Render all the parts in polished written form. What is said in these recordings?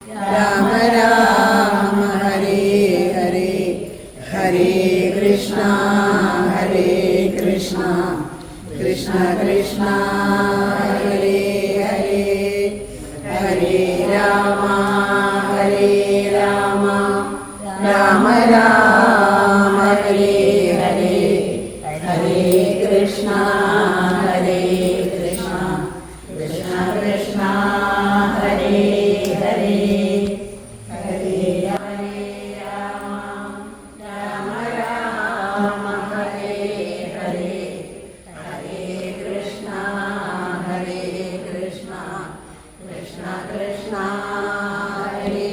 രാമ രാമ ഹരേ ഹരേ ഹരേ കൃഷ്ണ കൃഷ്ണ കൃഷ്ണ ഹരേ ഹരേ ഹരേ രാമ രാമ രാമ ഹരേ ഹരേ ഹരേ കൃഷ്ണ കൃഷ്ണ കൃഷ്ണ ഹരേ ഹരേ ഹരേ രാമ രാമ ഹരേ ഹരേ ഹരേ കൃഷ്ണ കൃഷ്ണ കൃഷ്ണ ഹരേ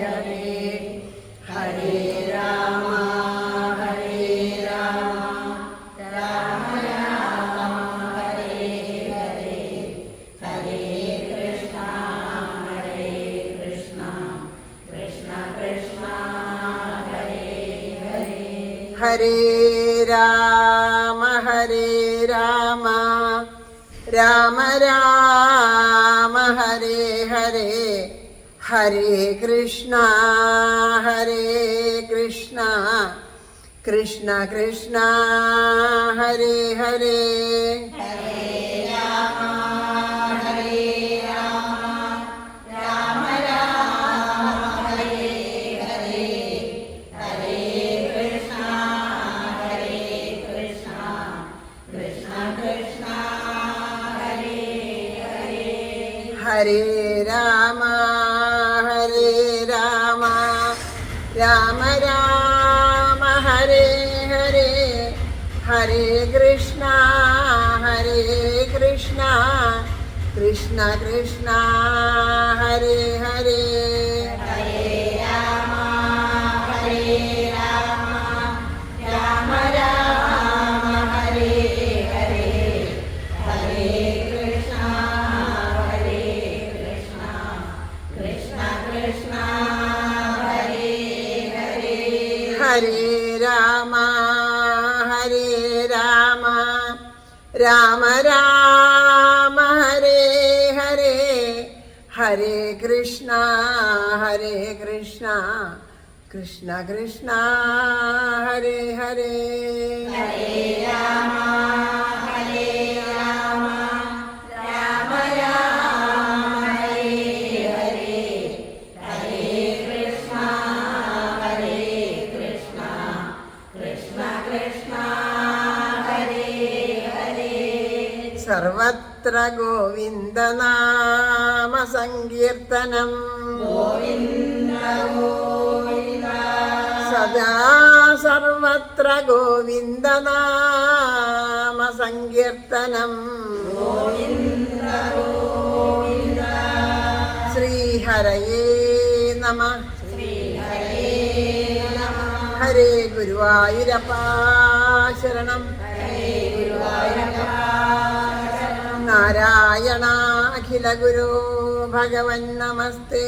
ഹരേ ഹരേ രാമ രാമ ഹരേ ഹരേ ഹരേ കൃഷ്ണ കൃഷ്ണ കൃഷ്ണ ഹരേ ഹരേ ഹരേ രാമ രാമ ഹരേ ഹരേ ഹരേ കൃഷ്ണ കൃഷ്ണ കൃഷ്ണ ഹരേ ഹരേ ഹരേ രാമ രാമ ഹരേ ഹരേ ഹരേ കൃഷ്ണ കൃഷ്ണ കൃഷ്ണ ഹരേ ഹരേ ഹരേ രാമ രാമ ഹരേ ഹരേ ഹരേ കൃഷ്ണ കൃഷ്ണ കൃഷ്ണ ഹരേ ഹരേ ഹരേ രാമ രാമ ഹരേ ഹരേ ഹരേ കൃഷ്ണ കൃഷ്ണ കൃഷ്ണ ഹരേ ഹരേ ഹരേ രാമ രാമ ഹരേ ഹരേ ഹരേ കൃഷ്ണ കൃഷ്ണ കൃഷ്ണ ഹരേ ഹരേ ഹരേ രാമ രാമ ഹരേ ഹരേ ഹരേ കൃഷ്ണ കൃഷ്ണ കൃഷ്ണ ഹരേ ഹരേ സർവത്ര ഗോവിന്ദനാമ സങ്കീർത്തനം സദാ സർവത്ര ഗോവിന്ദനാമ സങ്കീർത്തനം ശ്രീഹരയേ നമഃ ഹരേ ഗുരുവായൂരപ്പാ ശരണം നാരായണ അഖില ഗുരു ഭഗവൻ നമസ്തേ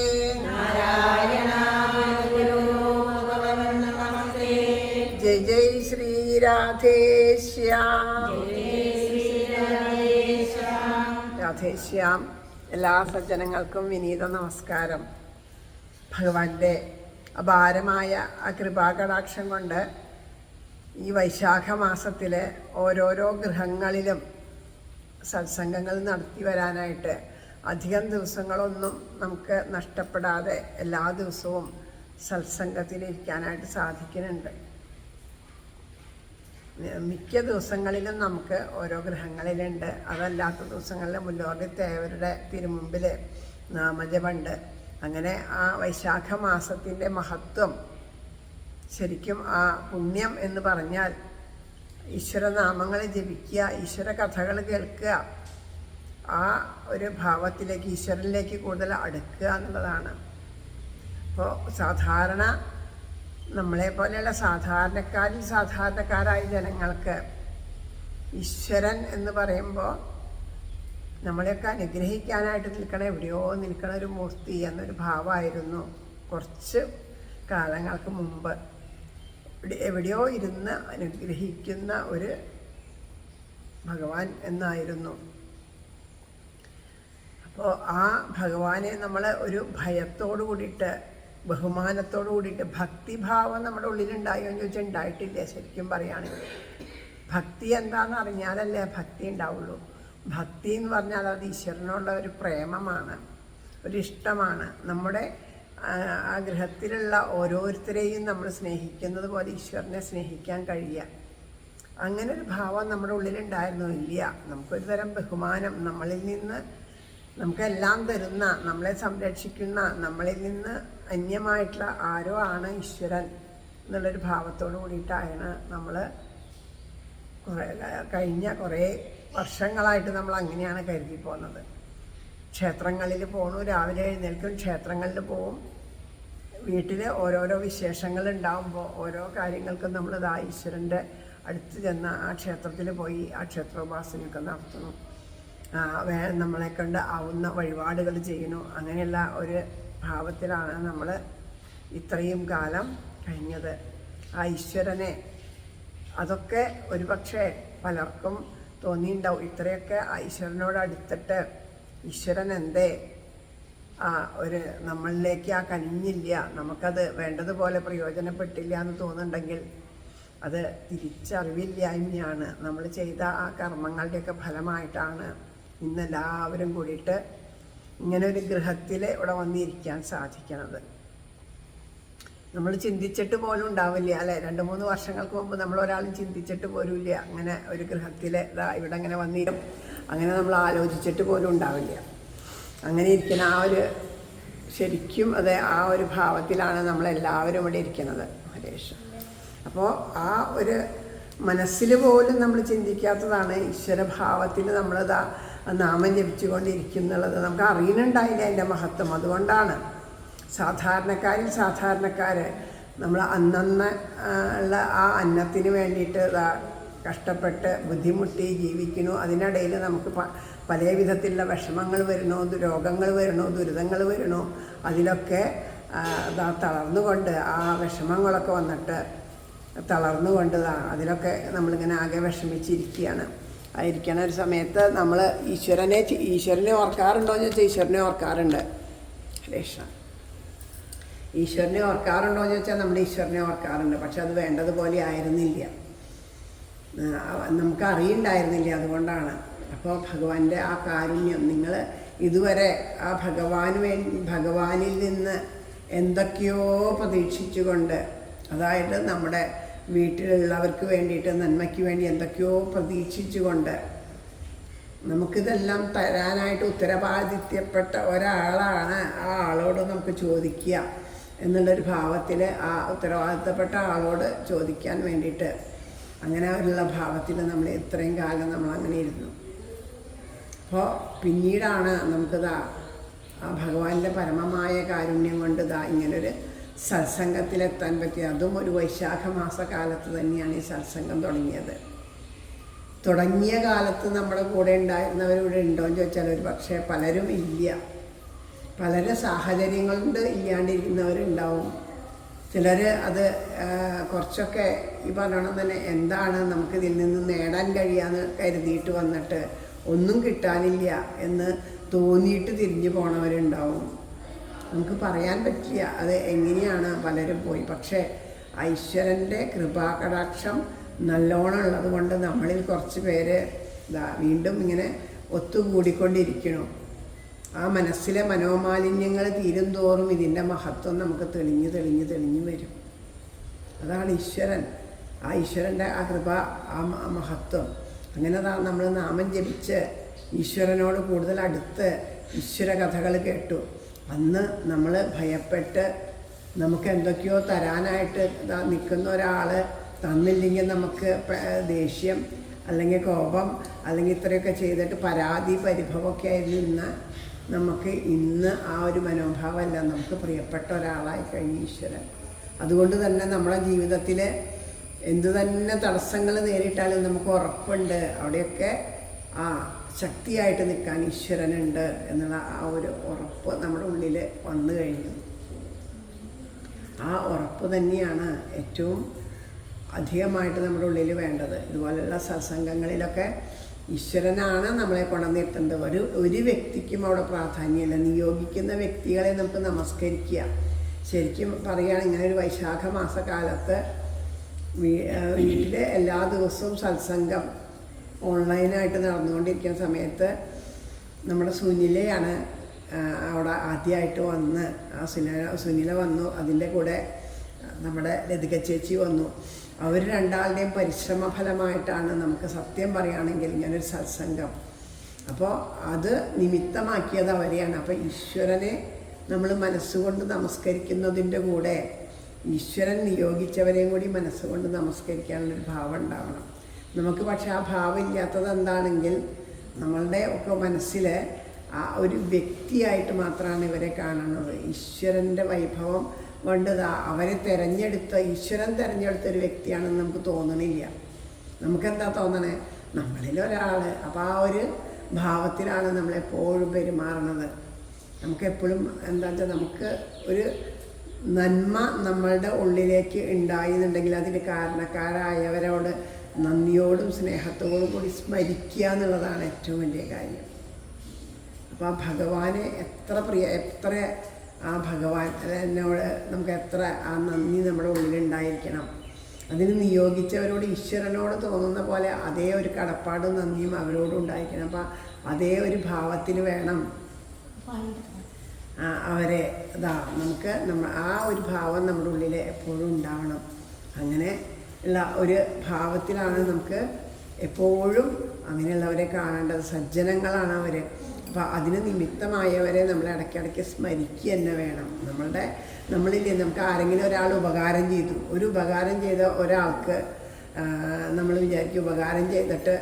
ജയ് ജയ് ശ്രീ രാധേശ്യാം രാധേശ്യാം. എല്ലാ സജ്ജനങ്ങൾക്കും വിനീത നമസ്കാരം. ഭഗവാന്റെ അപാരമായ ആ കൃപാകടാക്ഷം കൊണ്ട് ഈ വൈശാഖ മാസത്തിൽ ഓരോരോ ഗൃഹങ്ങളിലും സത്സംഗങ്ങൾ നടത്തി വരാനായിട്ട് അധികം ദിവസങ്ങളൊന്നും നമുക്ക് നഷ്ടപ്പെടാതെ എല്ലാ ദിവസവും സത്സംഗത്തിലിരിക്കാനായിട്ട് സാധിക്കുന്നുണ്ട്. മിക്ക ദിവസങ്ങളിലും നമുക്ക് ഓരോ ഗൃഹങ്ങളിലുണ്ട്. അതല്ലാത്ത ദിവസങ്ങളിൽ മുല്ലോകത്തേവരുടെ തിരുമുമ്പിൽ നാമജപമുണ്ട്. അങ്ങനെ ആ വൈശാഖ മാസത്തിൻ്റെ മഹത്വം ശരിക്കും ആ പുണ്യം എന്ന് പറഞ്ഞാൽ ഈശ്വരനാമങ്ങൾ ജപിക്കുക, ഈശ്വര കഥകൾ കേൾക്കുക, ആ ഒരു ഭാവത്തിലേക്ക് ഈശ്വരനിലേക്ക് കൂടുതൽ അടുക്കുക എന്നുള്ളതാണ്. അപ്പോൾ സാധാരണ നമ്മളെപ്പോലെയുള്ള സാധാരണക്കാരായ ജനങ്ങൾക്ക് ഈശ്വരൻ എന്ന് പറയുമ്പോൾ നമ്മളെയൊക്കെ അനുഗ്രഹിക്കാനായിട്ട് എവിടെയോ നിൽക്കണ ഒരു മൂർത്തി എന്നൊരു ഭാവമായിരുന്നു കുറച്ച് കാലങ്ങൾക്ക് മുമ്പ്. എവിടെയോ ഇരുന്ന് അനുഗ്രഹിക്കുന്ന ഒരു ഭഗവാൻ എന്നായിരുന്നു. അപ്പോൾ ആ ഭഗവാനെ നമ്മൾ ഒരു ഭയത്തോടു കൂടിയിട്ട് ബഹുമാനത്തോടു കൂടിയിട്ട് ഭക്തിഭാവം നമ്മുടെ ഉള്ളിലുണ്ടായോ എന്ന് ചോദിച്ചാൽ ഉണ്ടായിട്ടില്ല. ശരിക്കും പറയുകയാണെങ്കിൽ ഭക്തി എന്താണെന്ന് അറിഞ്ഞാലല്ലേ ഭക്തി ഉണ്ടാവുള്ളൂ. ഭക്തി എന്ന് പറഞ്ഞാൽ അത് ഈശ്വരനോടുള്ള ഒരു പ്രേമമാണ്, ഒരിഷ്ടമാണ്. നമ്മുടെ ആഗ്രഹത്തിലുള്ള ഓരോരുത്തരെയും നമ്മൾ സ്നേഹിക്കുന്നത് പോലെ ഈശ്വരനെ സ്നേഹിക്കാൻ കഴിയുക. അങ്ങനെ ഒരു ഭാവം നമ്മുടെ ഉള്ളിലുണ്ടായിരുന്നു. ഇല്ല, നമുക്കൊരു തരം ബഹുമാനം, നമ്മളിൽ നിന്ന് നമുക്കെല്ലാം തരുന്ന, നമ്മളെ സംരക്ഷിക്കുന്ന, നമ്മളിൽ നിന്ന് അന്യമായിട്ടുള്ള ആരോ ആണ് ഈശ്വരൻ എന്നുള്ളൊരു ഭാവത്തോട് കൂടിയിട്ടാണ് നമ്മൾ കഴിഞ്ഞ കുറേ വർഷങ്ങളായിട്ട് നമ്മൾ അങ്ങനെയാണ് കരുതി പോകുന്നത്. ക്ഷേത്രങ്ങളിൽ പോകണു, രാവിലെ എഴുന്നേൽക്കും, ക്ഷേത്രങ്ങളിൽ പോവും. വീട്ടിൽ ഓരോരോ വിശേഷങ്ങൾ ഉണ്ടാകുമ്പോൾ ഓരോ കാര്യങ്ങൾക്കും നമ്മളിതാ ഈശ്വരൻ്റെ അടുത്ത് ചെന്ന് ആ ക്ഷേത്രത്തിൽ പോയി ആ ക്ഷേത്രോപാസനയൊക്കെ നടത്തുന്നു. നമ്മളെ കൊണ്ട് ആവുന്ന വഴിപാടുകൾ ചെയ്യണു. അങ്ങനെയുള്ള ഒരു ഭാവത്തിലാണ് നമ്മൾ ഇത്രയും കാലം കഴിഞ്ഞത്. ആ ഈശ്വരനെ അതൊക്കെ ഒരുപക്ഷെ പലർക്കും തോന്നിയിട്ടുണ്ടാവും, ഇത്രയൊക്കെ ആ ഈശ്വരനോട് അടുത്തിട്ട് ഈശ്വരൻ എന്തേ ഒരു നമ്മളിലേക്ക് കനിഞ്ഞില്ല, നമുക്കത് വേണ്ടതുപോലെ പ്രയോജനപ്പെട്ടില്ല എന്ന് തോന്നുന്നുണ്ടെങ്കിൽ അത് തിരിച്ചറിവില്ലായ്മയാണ്. നമ്മൾ ചെയ്ത ആ കർമ്മങ്ങളുടെയൊക്കെ ഫലമായിട്ടാണ് ഇന്നെല്ലാവരും കൂടിയിട്ട് ഇങ്ങനെ ഒരു ഗൃഹത്തിൽ ഇവിടെ വന്നിരിക്കാൻ സാധിക്കണത്. നമ്മൾ ചിന്തിച്ചിട്ട് പോലും ഉണ്ടാവില്ല അല്ലേ? 2-3 വർഷങ്ങൾക്ക് മുമ്പ് നമ്മളൊരാളും ചിന്തിച്ചിട്ട് പോലും ഇല്ല അങ്ങനെ ഒരു ഗൃഹത്തിൽ ഇവിടെ അങ്ങനെ വന്നിരും, അങ്ങനെ നമ്മൾ ആലോചിച്ചിട്ട് പോലും ഉണ്ടാവില്ല. അങ്ങനെ ഇരിക്കുന്ന ആ ഒരു ശരിക്കും അതെ ആ ഒരു ഭാവത്തിലാണ് നമ്മളെല്ലാവരും ഇവിടെ ഇരിക്കുന്നത്. ഹരേഷ്. അപ്പോൾ ആ ഒരു മനസ്സിൽ പോലും നമ്മൾ ചിന്തിക്കാത്തതാണ് ഈശ്വരഭാവത്തിൽ നമ്മളിതാ നാമം ജപിച്ചുകൊണ്ടിരിക്കുന്നുള്ളത്. നമുക്ക് അറിയുന്നുണ്ടായില്ല അതിൻ്റെ മഹത്വം. അതുകൊണ്ടാണ് സാധാരണക്കാരിൽ സാധാരണക്കാർ നമ്മൾ അന്നന്ന് ഉള്ള ആ അന്നത്തിന് വേണ്ടിയിട്ട് കഷ്ടപ്പെട്ട് ബുദ്ധിമുട്ടി ജീവിക്കുന്നു. അതിനിടയിൽ നമുക്ക് പല വിധത്തിലുള്ള വിഷമങ്ങൾ വരണോ, രോഗങ്ങൾ വരണോ, ദുരിതങ്ങൾ വരണോ, അതിലൊക്കെ തളർന്നുകൊണ്ട് ആ വിഷമങ്ങളൊക്കെ വന്നിട്ട് തളർന്നുകൊണ്ട് അതിലൊക്കെ നമ്മളിങ്ങനെ ആകെ വിഷമിച്ചിരിക്കുകയാണ്. ആയിരിക്കണ ഒരു സമയത്ത് നമ്മൾ ഈശ്വരനെ ഓർക്കാറുണ്ടോ എന്ന് ചോദിച്ചാൽ ഈശ്വരനെ ഓർക്കാറുണ്ട്. ഹരേഷ. ഈശ്വരനെ ഓർക്കാറുണ്ടോ എന്ന് ചോദിച്ചാൽ നമ്മൾ ഈശ്വരനെ ഓർക്കാറുണ്ട്. പക്ഷെ അത് വേണ്ടതുപോലെ ആയിരുന്നില്ല, നമുക്ക് അറിയുണ്ടായിരുന്നില്ല. അതുകൊണ്ടാണ്. അപ്പോൾ ഭഗവാന്റെ ആ കാരുണ്യം നിങ്ങൾ ഇതുവരെ ആ ഭഗവാനിൽ നിന്ന് എന്തൊക്കെയോ പ്രതീക്ഷിച്ചുകൊണ്ട്, അതായത് നമ്മുടെ വീട്ടിലുള്ളവർക്ക് വേണ്ടിയിട്ട് നന്മയ്ക്ക് വേണ്ടി എന്തൊക്കെയോ പ്രതീക്ഷിച്ചുകൊണ്ട് നമുക്കിതെല്ലാം തരാനായിട്ട് ഉത്തരവാദിത്യപ്പെട്ട ഒരാളാണ്. ആ ആളോട് നമുക്ക് ചോദിക്കുക എന്നുള്ളൊരു ഭാവത്തിൽ ആ ഉത്തരവാദിത്തപ്പെട്ട ആളോട് ചോദിക്കാൻ വേണ്ടിയിട്ട് അങ്ങനെ ഉള്ള ഭാവത്തിൽ നമ്മൾ ഇത്രയും കാലം നമ്മൾ അങ്ങനെ ഇരുന്നു. അപ്പോൾ പിന്നീടാണ് നമുക്കിതാ ആ ഭഗവാന്റെ പരമമായ കാരുണ്യം കൊണ്ട് ഇങ്ങനൊരു സത്സംഗത്തിലെത്താൻ പറ്റി. അതും ഒരു വൈശാഖ മാസക്കാലത്ത് തന്നെയാണ് ഈ സത്സംഗം തുടങ്ങിയത്. തുടങ്ങിയ കാലത്ത് നമ്മുടെ കൂടെ ഉണ്ടായിരുന്നവരിവിടെ ഉണ്ടോ എന്ന് ചോദിച്ചാൽ ഒരു പക്ഷേ പലരും ഇല്ല. പലരും സാഹചര്യങ്ങൾ കൊണ്ട് ഇല്ലാണ്ടിരിക്കുന്നവരുണ്ടാവും. ചിലർ അത് കുറച്ചൊക്കെ ഈ പറയണം തന്നെ എന്താണ് നമുക്കിതിൽ നിന്ന് നേടാൻ കഴിയാന്ന് കരുതിയിട്ട് വന്നിട്ട് ഒന്നും കിട്ടാനില്ല എന്ന് തോന്നിയിട്ട് തിരിഞ്ഞു പോണവരുണ്ടാവും. നമുക്ക് പറയാൻ പറ്റില്ല അത് എങ്ങനെയാണ് പലരും പോയി. പക്ഷേ ഈശ്വരൻ്റെ കൃപാകടാക്ഷം നല്ലോണം ഉള്ളത് കൊണ്ട് നമ്മളിൽ കുറച്ച് പേര് വീണ്ടും ഇങ്ങനെ ഒത്തുകൂടിക്കൊണ്ടിരിക്കണം. ആ മനസ്സിലെ മനോമാലിന്യങ്ങൾ തീരും തോറും ഇതിൻ്റെ മഹത്വം നമുക്ക് തെളിഞ്ഞ് തെളിഞ്ഞ് തെളിഞ്ഞ് വരും. അതാണ് ഈശ്വരൻ. ആ ഈശ്വരൻ്റെ ആ കൃപ, ആ മഹത്വം. അങ്ങനെ നമ്മൾ നാമം ജപിച്ച് ഈശ്വരനോട് കൂടുതൽ അടുത്ത് ഈശ്വര കഥകൾ കേട്ടു. അന്ന് നമ്മൾ ഭയപ്പെട്ട് നമുക്ക് എന്തൊക്കെയോ തരാനായിട്ട് നിൽക്കുന്ന ഒരാൾ തന്നില്ലെങ്കിൽ നമുക്ക് ദേഷ്യം അല്ലെങ്കിൽ കോപം അല്ലെങ്കിൽ ഇത്രയൊക്കെ ചെയ്തിട്ട് പരാതി പരിഭവമൊക്കെ ആയിരുന്നു. നമുക്ക് ഇന്ന് ആ ഒരു മനോഭാവമല്ല. നമുക്ക് പ്രിയപ്പെട്ട ഒരാളായി കഴിഞ്ഞു ഈശ്വരൻ. അതുകൊണ്ട് തന്നെ നമ്മുടെ ജീവിതത്തിൽ എന്തു തന്നെ തടസ്സങ്ങൾ നേരിട്ടാലും നമുക്ക് ഉറപ്പുണ്ട് അവിടെയൊക്കെ ആ ശക്തിയായിട്ട് നിൽക്കാൻ ഈശ്വരനുണ്ട് എന്നുള്ള ആ ഒരു ഉറപ്പ് നമ്മുടെ ഉള്ളിൽ വന്നു കഴിഞ്ഞു. ആ ഉറപ്പ് തന്നെയാണ് ഏറ്റവും അധികമായിട്ട് നമ്മുടെ ഉള്ളിൽ വേണ്ടത്. ഇതുപോലെയുള്ള സത്സംഗങ്ങളിലൊക്കെ ഈശ്വരനാണ് നമ്മളെ കൊണ്ടുവന്നിട്ടുന്നത്. ഒരു വ്യക്തിക്കും അവിടെ പ്രാധാന്യമില്ല. നിയോഗിക്കുന്ന വ്യക്തികളെ നമുക്ക് നമസ്കരിക്കുക. ശരിക്കും പറയുകയാണ്, ഇങ്ങനെ ഒരു വൈശാഖ മാസക്കാലത്ത് വീട്ടിൽ എല്ലാ ദിവസവും സത്സംഗം ഓൺലൈനായിട്ട് നടന്നുകൊണ്ടിരിക്കുന്ന സമയത്ത് നമ്മുടെ സുനിലയാണ് അവിടെ ആദ്യമായിട്ട് വന്ന്. ആ സുനില വന്നു, അതിൻ്റെ കൂടെ നമ്മുടെ ലതിക ചേച്ചി വന്നു. അവർ രണ്ടാളുടെയും പരിശ്രമ ഫലമായിട്ടാണ് നമുക്ക് സത്യം പറയുകയാണെങ്കിൽ ഇങ്ങനൊരു സത്സംഗം. അപ്പോൾ അത് നിമിത്തമാക്കിയത് അവരെയാണ്. അപ്പോൾ ഈശ്വരനെ നമ്മൾ മനസ്സുകൊണ്ട് നമസ്കരിക്കുന്നതിൻ്റെ കൂടെ ഈശ്വരൻ നിയോഗിച്ചവരെയും കൂടി മനസ്സുകൊണ്ട് നമസ്കരിക്കാനുള്ളൊരു ഭാവം ഉണ്ടാവണം നമുക്ക്. പക്ഷെ ആ ഭാവം ഇല്ലാത്തത് എന്താണെങ്കിൽ നമ്മളുടെ ഒക്കെ മനസ്സിൽ ആ ഒരു വ്യക്തിയായിട്ട് മാത്രമാണ് ഇവരെ കാണുന്നത്. ഈശ്വരൻ്റെ വൈഭവം കൊണ്ട് അവരെ ഈശ്വരൻ തിരഞ്ഞെടുത്ത ഒരു വ്യക്തിയാണെന്ന് നമുക്ക് തോന്നണില്ല. നമുക്കെന്താ തോന്നണേ? നമ്മളിലൊരാൾ. അപ്പോൾ ആ ഒരു ഭാവത്തിലാണ് നമ്മളെപ്പോഴും പെരുമാറുന്നത്. നമുക്കെപ്പോഴും എന്താ വെച്ചാൽ നമുക്ക് ഒരു നന്മ നമ്മളുടെ ഉള്ളിലേക്ക് ഉണ്ടായി എന്നുണ്ടെങ്കിൽ അതിന് കാരണക്കാരായവരോട് നന്ദിയോടും സ്നേഹത്തോടും കൂടി സ്മരിക്കുക എന്നുള്ളതാണ് ഏറ്റവും വലിയ കാര്യം. അപ്പോൾ ആ ഭഗവാനെ എത്ര ആ ഭഗവാൻ എന്നോട് നമുക്ക് എത്ര ആ നന്ദി നമ്മുടെ ഉള്ളിലുണ്ടായിരിക്കണം. അതിന് നിയോഗിച്ചവരോട് ഈശ്വരനോട് തോന്നുന്ന പോലെ അതേ ഒരു കടപ്പാടും നന്ദിയും അവരോടും ഉണ്ടായിരിക്കണം. അപ്പം അതേ ഒരു ഭാവത്തിൽ വേണം അവരെ നമുക്ക് ആ ഒരു ഭാവം നമ്മുടെ ഉള്ളിൽ എപ്പോഴും ഉണ്ടാവണം. അങ്ങനെ ഉള്ള ഒരു ഭാവത്തിലാണ് നമുക്ക് എപ്പോഴും അങ്ങനെയുള്ളവരെ കാണേണ്ടത്. സജ്ജനങ്ങളാണ് അവർ. അപ്പോൾ അതിന് നിമിത്തമായവരെ നമ്മൾ ഇടയ്ക്കിടയ്ക്ക് സ്മരിക്കുക തന്നെ വേണം. നമ്മളില്ലേ, നമുക്ക് ആരെങ്കിലും ഒരാൾ ഉപകാരം ചെയ്തു, ഒരു ഉപകാരം ചെയ്ത ഒരാൾക്ക് നമ്മൾ വിചാരിക്കും ഉപകാരം ചെയ്തിട്ട്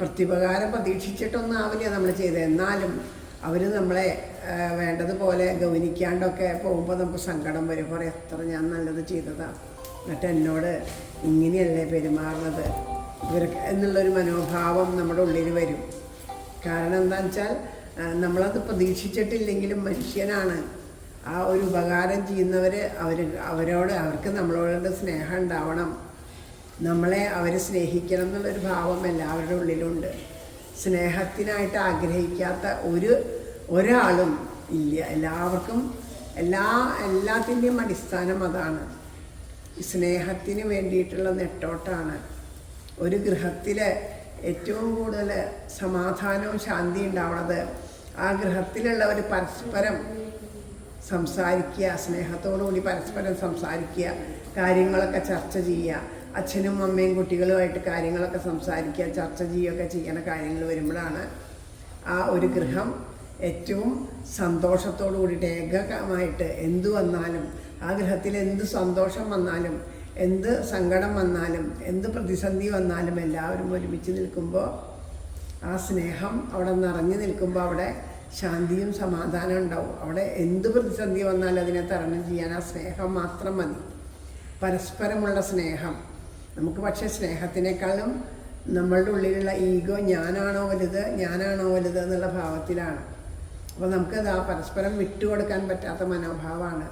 പ്രത്യുപകാരം പ്രതീക്ഷിച്ചിട്ടൊന്നും ആവില്ല നമ്മൾ ചെയ്തത്. എന്നാലും അവർ നമ്മളെ വേണ്ടതുപോലെ ഗൗനിക്കാണ്ടൊക്കെ പോകുമ്പോൾ നമുക്ക് സങ്കടം വരും. കുറേ എത്ര ഞാൻ നല്ലത് ചെയ്തതാണ്, എന്നിട്ട് എന്നോട് ഇങ്ങനെയല്ലേ പെരുമാറുന്നത് എന്നുള്ളൊരു മനോഭാവം നമ്മുടെ ഉള്ളിൽ വരും. കാരണം എന്താണെന്ന് വെച്ചാൽ നമ്മളത് പ്രതീക്ഷിച്ചിട്ടില്ലെങ്കിലും മനുഷ്യനാണ്. ആ ഒരു ഉപകാരം ചെയ്യുന്നവർ അവർക്ക് നമ്മളോട് സ്നേഹം ഉണ്ടാവണം. നമ്മളെ അവർ സ്നേഹിക്കണം എന്നുള്ളൊരു ഭാവം എല്ലാവരുടെ ഉള്ളിലുണ്ട്. സ്നേഹത്തിനായിട്ട് ആഗ്രഹിക്കാത്ത ഒരാളും ഇല്ല. എല്ലാവർക്കും എല്ലാത്തിൻ്റെയും അടിസ്ഥാനം അതാണ്. സ്നേഹത്തിന് വേണ്ടിയിട്ടുള്ള നെട്ടോട്ടാണ്. ഒരു ഗൃഹത്തിൽ ഏറ്റവും കൂടുതൽ സമാധാനവും ശാന്തി ഉണ്ടാവുന്നത് ആ ഗൃഹത്തിലുള്ളവർ പരസ്പരം സംസാരിക്കുക, സ്നേഹത്തോടുകൂടി പരസ്പരം സംസാരിക്കുക, കാര്യങ്ങളൊക്കെ ചർച്ച ചെയ്യുക. അച്ഛനും അമ്മയും കുട്ടികളുമായിട്ട് കാര്യങ്ങളൊക്കെ സംസാരിക്കുക, ചർച്ച ചെയ്യുകയൊക്കെ ചെയ്യണ കാര്യങ്ങൾ വരുമ്പോഴാണ് ആ ഒരു ഗൃഹം ഏറ്റവും സന്തോഷത്തോടു കൂടിയിട്ട് ഏകമായിട്ട് എന്തു വന്നാലും, ആ ഗൃഹത്തിൽ എന്ത് സന്തോഷം വന്നാലും എന്ത് സങ്കടം വന്നാലും എന്ത് പ്രതിസന്ധി വന്നാലും എല്ലാവരും ഒരുമിച്ച് നിൽക്കുമ്പോൾ ആ സ്നേഹം അവിടെ നിറഞ്ഞു നിൽക്കുമ്പോൾ അവിടെ ശാന്തിയും സമാധാനം ഉണ്ടാവും. അവിടെ എന്ത് പ്രതിസന്ധി വന്നാലും അതിനെ തരണം ചെയ്യാൻ ആ സ്നേഹം മാത്രം മതി. പരസ്പരമുള്ള സ്നേഹം. നമുക്ക് പക്ഷേ സ്നേഹത്തിനേക്കാളും നമ്മളുടെ ഉള്ളിലുള്ള ഈഗോ ഞാനാണോ വലുത് എന്നുള്ള ഭാവത്തിലാണ്. അപ്പോൾ നമുക്കത് ആ പരസ്പരം വിട്ടുകൊടുക്കാൻ പറ്റാത്ത മനോഭാവമാണ്.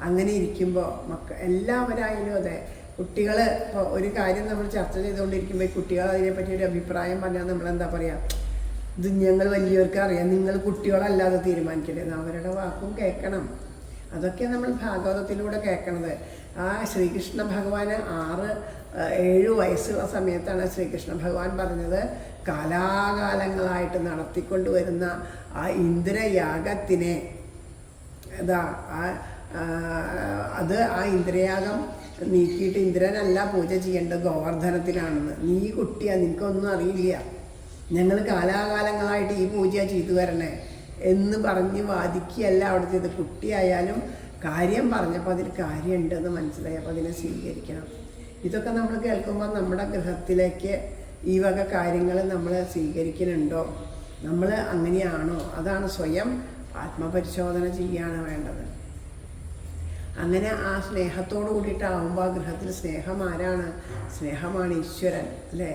അങ്ങനെ ഇരിക്കുമ്പോൾ എല്ലാവരായാലും അതെ, കുട്ടികൾ ഇപ്പോൾ ഒരു കാര്യം നമ്മൾ ചർച്ച ചെയ്തുകൊണ്ടിരിക്കുമ്പോൾ കുട്ടികൾ അതിനെപ്പറ്റി ഒരു അഭിപ്രായം പറഞ്ഞാൽ നമ്മളെന്താ പറയുക, ഇത് ഞങ്ങൾ വലിയവർക്ക് അറിയാം, നിങ്ങൾ കുട്ടികളല്ലാതെ തീരുമാനിക്കരുത്. അവരുടെ വാക്കും കേൾക്കണം. അതൊക്കെ നമ്മൾ ഭാഗവതത്തിലൂടെ കേൾക്കണത്. ആ ശ്രീകൃഷ്ണ ഭഗവാന് 6-7 വയസ്സുള്ള സമയത്താണ് ശ്രീകൃഷ്ണ ഭഗവാൻ പറഞ്ഞത്, കാലാകാലങ്ങളായിട്ട് നടത്തിക്കൊണ്ടുവരുന്ന ആ ഇന്ദ്രയാഗത്തിനെ ആ ഇന്ദ്രയാഗം നീക്കിയിട്ട് ഇന്ദ്രനല്ല പൂജ ചെയ്യേണ്ടത്, ഗോവർദ്ധനത്തിനാണെന്ന്. നീ കുട്ടിയാ, നിനക്കൊന്നും അറിയില്ല, ഞങ്ങൾ കാലാകാലങ്ങളായിട്ട് ഈ പൂജ ചെയ്തു വരണേ എന്ന് പറഞ്ഞ് വാദിക്കുകയല്ല അവിടെ ചെയ്ത്. കുട്ടിയായാലും കാര്യം പറഞ്ഞപ്പോൾ അതിൽ കാര്യമുണ്ടെന്ന് മനസ്സിലായി, അപ്പോൾ അതിനെ സ്വീകരിക്കണം. ഇതൊക്കെ നമ്മൾ കേൾക്കുമ്പോൾ നമ്മുടെ ഗൃഹത്തിലേക്ക് ഈ വക കാര്യങ്ങൾ നമ്മൾ സ്വീകരിക്കുന്നുണ്ടോ, നമ്മൾ അങ്ങനെയാണോ, അതാണ് സ്വയം ആത്മപരിശോധന ചെയ്യുകയാണ് വേണ്ടത്. അങ്ങനെ ആ സ്നേഹത്തോടു കൂടിയിട്ടാവുമ്പോൾ ആ ഗൃഹത്തിൽ സ്നേഹം ആരാണ്? സ്നേഹമാണ് ഈശ്വരൻ, അല്ലേ?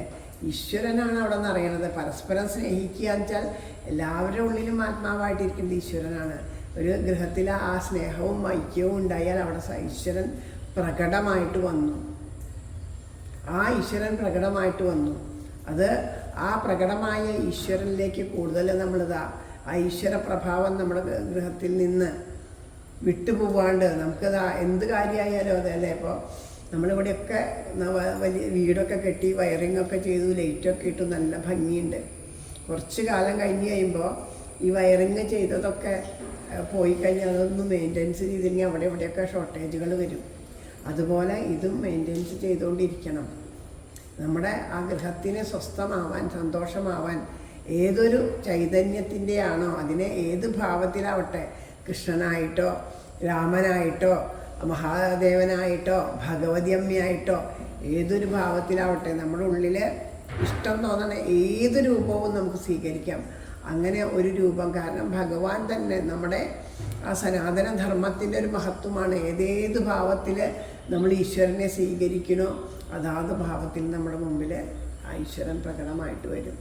ഈശ്വരനാണ് അവിടെ നിന്ന് അറിയണത്. പരസ്പരം സ്നേഹിക്കുക എന്ന് വെച്ചാൽ എല്ലാവരുടെ ഉള്ളിലും ആത്മാവായിട്ടിരിക്കുന്നത് ഈശ്വരനാണ്. ഒരു ഗൃഹത്തിൽ ആ സ്നേഹവും ഐക്യവും ഉണ്ടായാൽ അവിടെ ഈശ്വരൻ പ്രകടമായിട്ട് വന്നു. ആ ഈശ്വരൻ പ്രകടമായിട്ട് വന്നു. അത് ആ പ്രകടമായ ഈശ്വരനിലേക്ക് കൂടുതൽ നമ്മളിതാ ആ ഈശ്വര പ്രഭാവം നമ്മുടെ ഗൃഹത്തിൽ നിന്ന് വിട്ടുപോവാണ്ട് നമുക്കതാ എന്ത് കാര്യമായാലും അതെ അല്ലേ. ഇപ്പോൾ നമ്മളിവിടെയൊക്കെ വലിയ വീടൊക്കെ കെട്ടി വയറിങ്ങൊക്കെ ചെയ്തു, ലൈറ്റൊക്കെ ഇട്ടു, നല്ല ഭംഗിയുണ്ട്. കുറച്ച് കാലം കഴിഞ്ഞ് കഴിയുമ്പോൾ ഈ വയറിങ് ചെയ്തതൊക്കെ പോയി കഴിഞ്ഞാൽ അതൊന്നും മെയിൻ്റെനൻസ് ചെയ്തില്ലെങ്കിൽ അവിടെ ഇവിടെയൊക്കെ ഷോർട്ടേജുകൾ വരും. അതുപോലെ ഇതും മെയിൻ്റെനൻസ് ചെയ്തുകൊണ്ടിരിക്കണം. നമ്മുടെ ആ ഗൃഹത്തിന് സ്വസ്ഥമാവാൻ, സന്തോഷമാവാൻ ഏതൊരു ചൈതന്യത്തിൻ്റെയാണോ അതിനെ ഏത് ഭാവത്തിലാവട്ടെ, കൃഷ്ണനായിട്ടോ രാമനായിട്ടോ മഹാദേവനായിട്ടോ ഭഗവതി അമ്മയായിട്ടോ ഏതൊരു ഭാവത്തിലാവട്ടെ, നമ്മുടെ ഉള്ളിൽ ഇഷ്ടം തോന്നണ ഏത് രൂപവും നമുക്ക് സ്വീകരിക്കാം. അങ്ങനെ ഒരു രൂപം, കാരണം ഭഗവാൻ തന്നെ നമ്മുടെ ആ സനാതന ധർമ്മത്തിൻ്റെ ഒരു മഹത്വമാണ്. ഏതേത് ഭാവത്തിൽ നമ്മൾ ഈശ്വരനെ സ്വീകരിക്കണോ അതാത് ഭാവത്തിൽ നമ്മുടെ മുമ്പിൽ ആ ഈശ്വരൻ പ്രകടമായിട്ട് വരും.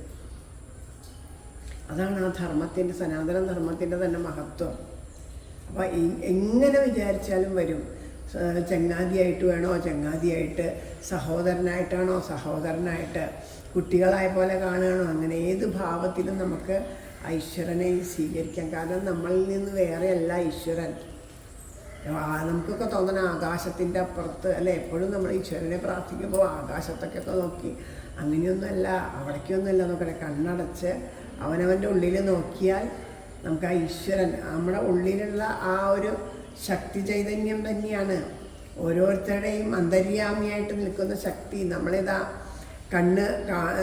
അതാണ് ആ ധർമ്മത്തിൻ്റെ, സനാതന ധർമ്മത്തിൻ്റെ തന്നെ മഹത്വം. അപ്പോൾ എങ്ങനെ വിചാരിച്ചാലും വരും. ചങ്ങാതിയായിട്ട് വേണോ ചങ്ങാതിയായിട്ട്, സഹോദരനായിട്ടാണോ സഹോദരനായിട്ട്, കുട്ടികളായ പോലെ കാണുകയാണോ, അങ്ങനെ ഏത് ഭാവത്തിലും നമുക്ക് ഈശ്വരനെ സ്വീകരിക്കാം. കാരണം നമ്മളിൽ നിന്ന് വേറെയല്ല ഈശ്വരൻ. നമുക്കൊക്കെ തോന്നണം ആകാശത്തിൻ്റെ അപ്പുറത്ത് അല്ലെ, എപ്പോഴും നമ്മൾ ഈശ്വരനെ പ്രാർത്ഥിക്കുമ്പോൾ ആകാശത്തൊക്കെ നോക്കി, അങ്ങനെയൊന്നുമല്ല, അവിടേക്കൊന്നുമല്ല നോക്കണേ. കണ്ണടച്ച് അവനവൻ്റെ ഉള്ളിൽ നോക്കിയാൽ നമുക്ക് ആ ഈശ്വരൻ, നമ്മുടെ ഉള്ളിലുള്ള ആ ഒരു ശക്തി ചൈതന്യം തന്നെയാണ് ഓരോരുത്തരുടെയും അന്തര്യാമിയായിട്ട് നിൽക്കുന്ന ശക്തി. നമ്മളിതാ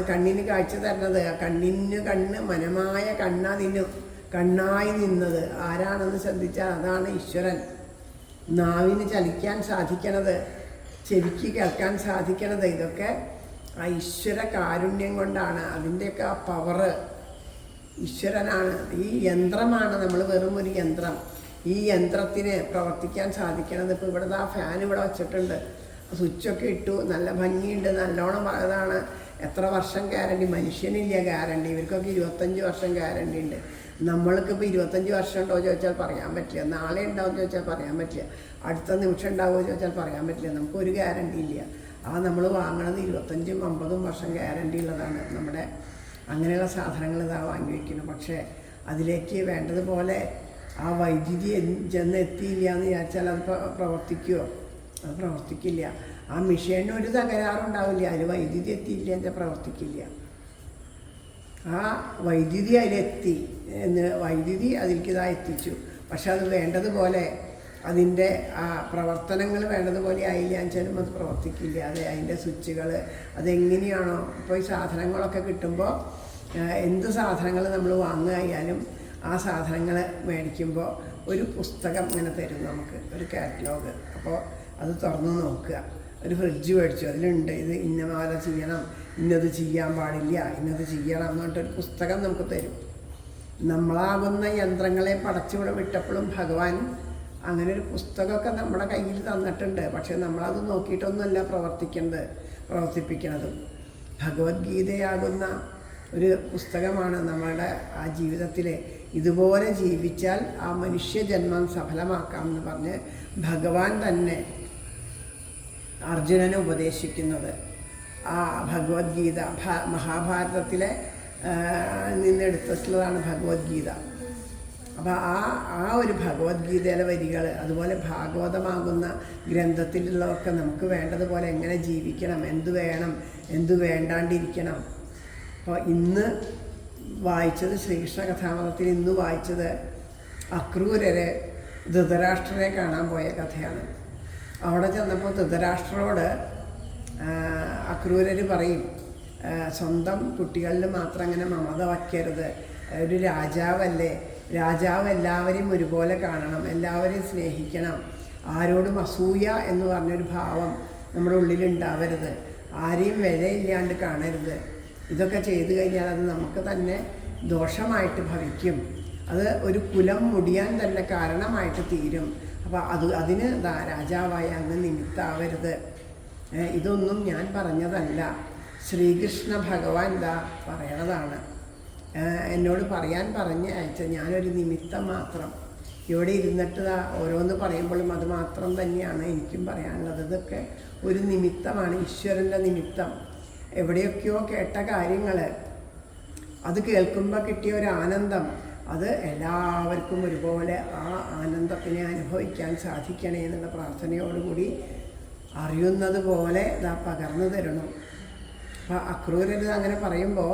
കണ്ണിന് കാഴ്ച തരുന്നത്, കണ്ണിന് കണ്ണ് മനമായ കണ്ണതിനു കണ്ണായി നിന്നത് ആരാണെന്ന് ശ്രദ്ധിച്ചാൽ അതാണ് ഈശ്വരൻ. നാവിന് ചലിക്കാൻ സാധിക്കണത്, ചെവിക്ക് കേൾക്കാൻ സാധിക്കണത്, ഇതൊക്കെ ആ ഈശ്വര കാരുണ്യം കൊണ്ടാണ്. അതിൻ്റെയൊക്കെ ആ പവറ് ഈശ്വരനാണ്. ഈ യന്ത്രമാണ് നമ്മൾ, വെറും ഒരു യന്ത്രം. ഈ യന്ത്രത്തിന് പ്രവർത്തിക്കാൻ സാധിക്കണത്, ഇപ്പോൾ ഇവിടെ ആ ഫാൻ ഇവിടെ വച്ചിട്ടുണ്ട്, സ്വിച്ചൊക്കെ ഇട്ടു, നല്ല ഭംഗിയുണ്ട്, നല്ലോണം അതാണ്. എത്ര വർഷം ഗ്യാരണ്ടി? മനുഷ്യനില്ല ഗ്യാരണ്ടി, ഇവർക്കൊക്കെ 25 വർഷം ഗ്യാരണ്ടി ഉണ്ട്. നമ്മൾക്കിപ്പോൾ 25 വർഷം ഉണ്ടോ ചോദിച്ചാൽ പറയാൻ പറ്റില്ല, നാളെ ഉണ്ടാവും ചോദിച്ചാൽ പറയാൻ പറ്റില്ല, അടുത്ത നിമിഷം ഉണ്ടാവുമോ ചോദിച്ചാൽ പറയാൻ പറ്റില്ല. നമുക്കൊരു ഗ്യാരണ്ടി ഇല്ല. ആ നമ്മൾ വാങ്ങണത് 25ഉം 50ഉം വർഷം ഗ്യാരണ്ടി ഉള്ളതാണ് നമ്മുടെ അങ്ങനെയുള്ള സാധനങ്ങൾ ഇതാ വാങ്ങി വയ്ക്കണം. പക്ഷേ അതിലേക്ക് വേണ്ടതുപോലെ ആ വൈദ്യുതി ചെന്ന് എത്തിയില്ല എന്ന് വിചാരിച്ചാൽ അത് പ്രവർത്തിക്കുമോ? അത് പ്രവർത്തിക്കില്ല. ആ മെഷീനിന് ഒരു തകരാറുണ്ടാവില്ല, അതിൽ വൈദ്യുതി എത്തിയില്ല എന്ന് പ്രവർത്തിക്കില്ല. ആ വൈദ്യുതി അതിലെത്തി എന്ന് വൈദ്യുതി അതിലേക്ക് ഇതാ എത്തിച്ചു. പക്ഷെ അത് വേണ്ടതുപോലെ അതിൻ്റെ ആ പ്രവർത്തനങ്ങൾ വേണ്ടതുപോലെ ആയില്ല വെച്ചാലും അത് പ്രവർത്തിക്കില്ല. അതിൻ്റെ സ്വിച്ചുകൾ അതെങ്ങനെയാണോ, ഇപ്പോൾ ഈ സാധനങ്ങളൊക്കെ കിട്ടുമ്പോൾ എന്ത് സാധനങ്ങൾ നമ്മൾ വാങ്ങുകയായാലും ആ സാധനങ്ങൾ മേടിക്കുമ്പോൾ ഒരു പുസ്തകം ഇങ്ങനെ തരും നമുക്ക്, ഒരു കാറ്റലോഗ്. അപ്പോൾ അത് തുറന്ന് നോക്കുക. ഒരു ഫ്രിഡ്ജ് മേടിച്ചു, അതിലുണ്ട് ഇത് ഇന്ന പോലെ ചെയ്യണം, ഇന്നത് ചെയ്യാൻ പാടില്ല, ഇന്നത് ചെയ്യണം എന്ന് പറഞ്ഞിട്ടൊരു പുസ്തകം നമുക്ക് തരും. നമ്മളാകുന്ന യന്ത്രങ്ങളെ പടച്ചുവിടെ വിട്ടപ്പോഴും ഭഗവാൻ അങ്ങനെ ഒരു പുസ്തകമൊക്കെ നമ്മുടെ കയ്യിൽ തന്നിട്ടുണ്ട്. പക്ഷെ നമ്മളത് നോക്കിയിട്ടൊന്നുമല്ല പ്രവർത്തിപ്പിക്കണതും. ഭഗവത്ഗീതയാകുന്ന ഒരു പുസ്തകമാണ് നമ്മളുടെ ആ ജീവിതത്തിൽ. ഇതുപോലെ ജീവിച്ചാൽ ആ മനുഷ്യജന്മം സഫലമാക്കാം എന്ന് പറഞ്ഞ് ഭഗവാൻ തന്നെ അർജുനനെ ഉപദേശിക്കുന്നത്. ആ ഭഗവത്ഗീത മഹാഭാരതത്തിലെ നിന്നെടുത്തിട്ടുള്ളതാണ് ഭഗവത്ഗീത. അപ്പോൾ ആ ഒരു ഭഗവത്ഗീതയിലെ വരികൾ, അതുപോലെ ഭാഗവതമാകുന്ന ഗ്രന്ഥത്തിലുള്ളതൊക്കെ നമുക്ക് വേണ്ടതുപോലെ എങ്ങനെ ജീവിക്കണം, എന്തു വേണം, എന്തു വേണ്ടാണ്ടിരിക്കണം. അപ്പോൾ ഇന്ന് വായിച്ചത് ശ്രീകൃഷ്ണ കഥാമൃതത്തിൽ ഇന്ന് വായിച്ചത് അക്രൂരരെ ധൃതരാഷ്ട്രരെ കാണാൻ പോയ കഥയാണ്. അവിടെ ചെന്നപ്പോൾ ധൃതരാഷ്ട്രരോട് അക്രൂരർ പറയും, സ്വന്തം കുട്ടികളിൽ മാത്രം അങ്ങനെ മമത വയ്ക്കരുത്, ഒരു രാജാവല്ലേ, രാജാവ് എല്ലാവരെയും ഒരുപോലെ കാണണം, എല്ലാവരെയും സ്നേഹിക്കണം, ആരോടും അസൂയ എന്ന് പറഞ്ഞൊരു ഭാവം നമ്മുടെ ഉള്ളിലുണ്ടാവരുത്, ആരെയും വിലയില്ലാണ്ട് കാണരുത്. ഇതൊക്കെ ചെയ്തു കഴിഞ്ഞാൽ അത് നമുക്ക് തന്നെ ദോഷമായിട്ട് ഭവിക്കും, അത് ഒരു കുലം മുടിയാൻ തന്നെ കാരണമായിട്ട് തീരും. അപ്പോൾ അതിന് രാജാവായ അങ്ങ് നിമിത്താവരുത്. ഇതൊന്നും ഞാൻ പറഞ്ഞതല്ല, ശ്രീകൃഷ്ണ ഭഗവാൻ പറയണതാണ്. എന്നോട് പറയാൻ പറഞ്ഞ് അയച്ച ഞാനൊരു നിമിത്തം മാത്രം. ഇവിടെ ഇരുന്നിട്ട് ഓരോന്ന് പറയുമ്പോഴും അത് മാത്രം തന്നെയാണ് എനിക്കും പറയാനുള്ളത്. ഇതൊക്കെ ഒരു നിമിത്തമാണ്, ഈശ്വരൻ്റെ നിമിത്തം. എവിടെയൊക്കെയോ കേട്ട കാര്യങ്ങൾ അത് കേൾക്കുമ്പോൾ കിട്ടിയ ഒരു ആനന്ദം, അത് എല്ലാവർക്കും ഒരുപോലെ ആ ആനന്ദത്തിനെ അനുഭവിക്കാൻ സാധിക്കണേ എന്നുള്ള പ്രാർത്ഥനയോടുകൂടി അറിയുന്നത് പോലെ ഇതാ പകർന്നു തരണം. അപ്പോൾ അക്രൂരത് അങ്ങനെ പറയുമ്പോൾ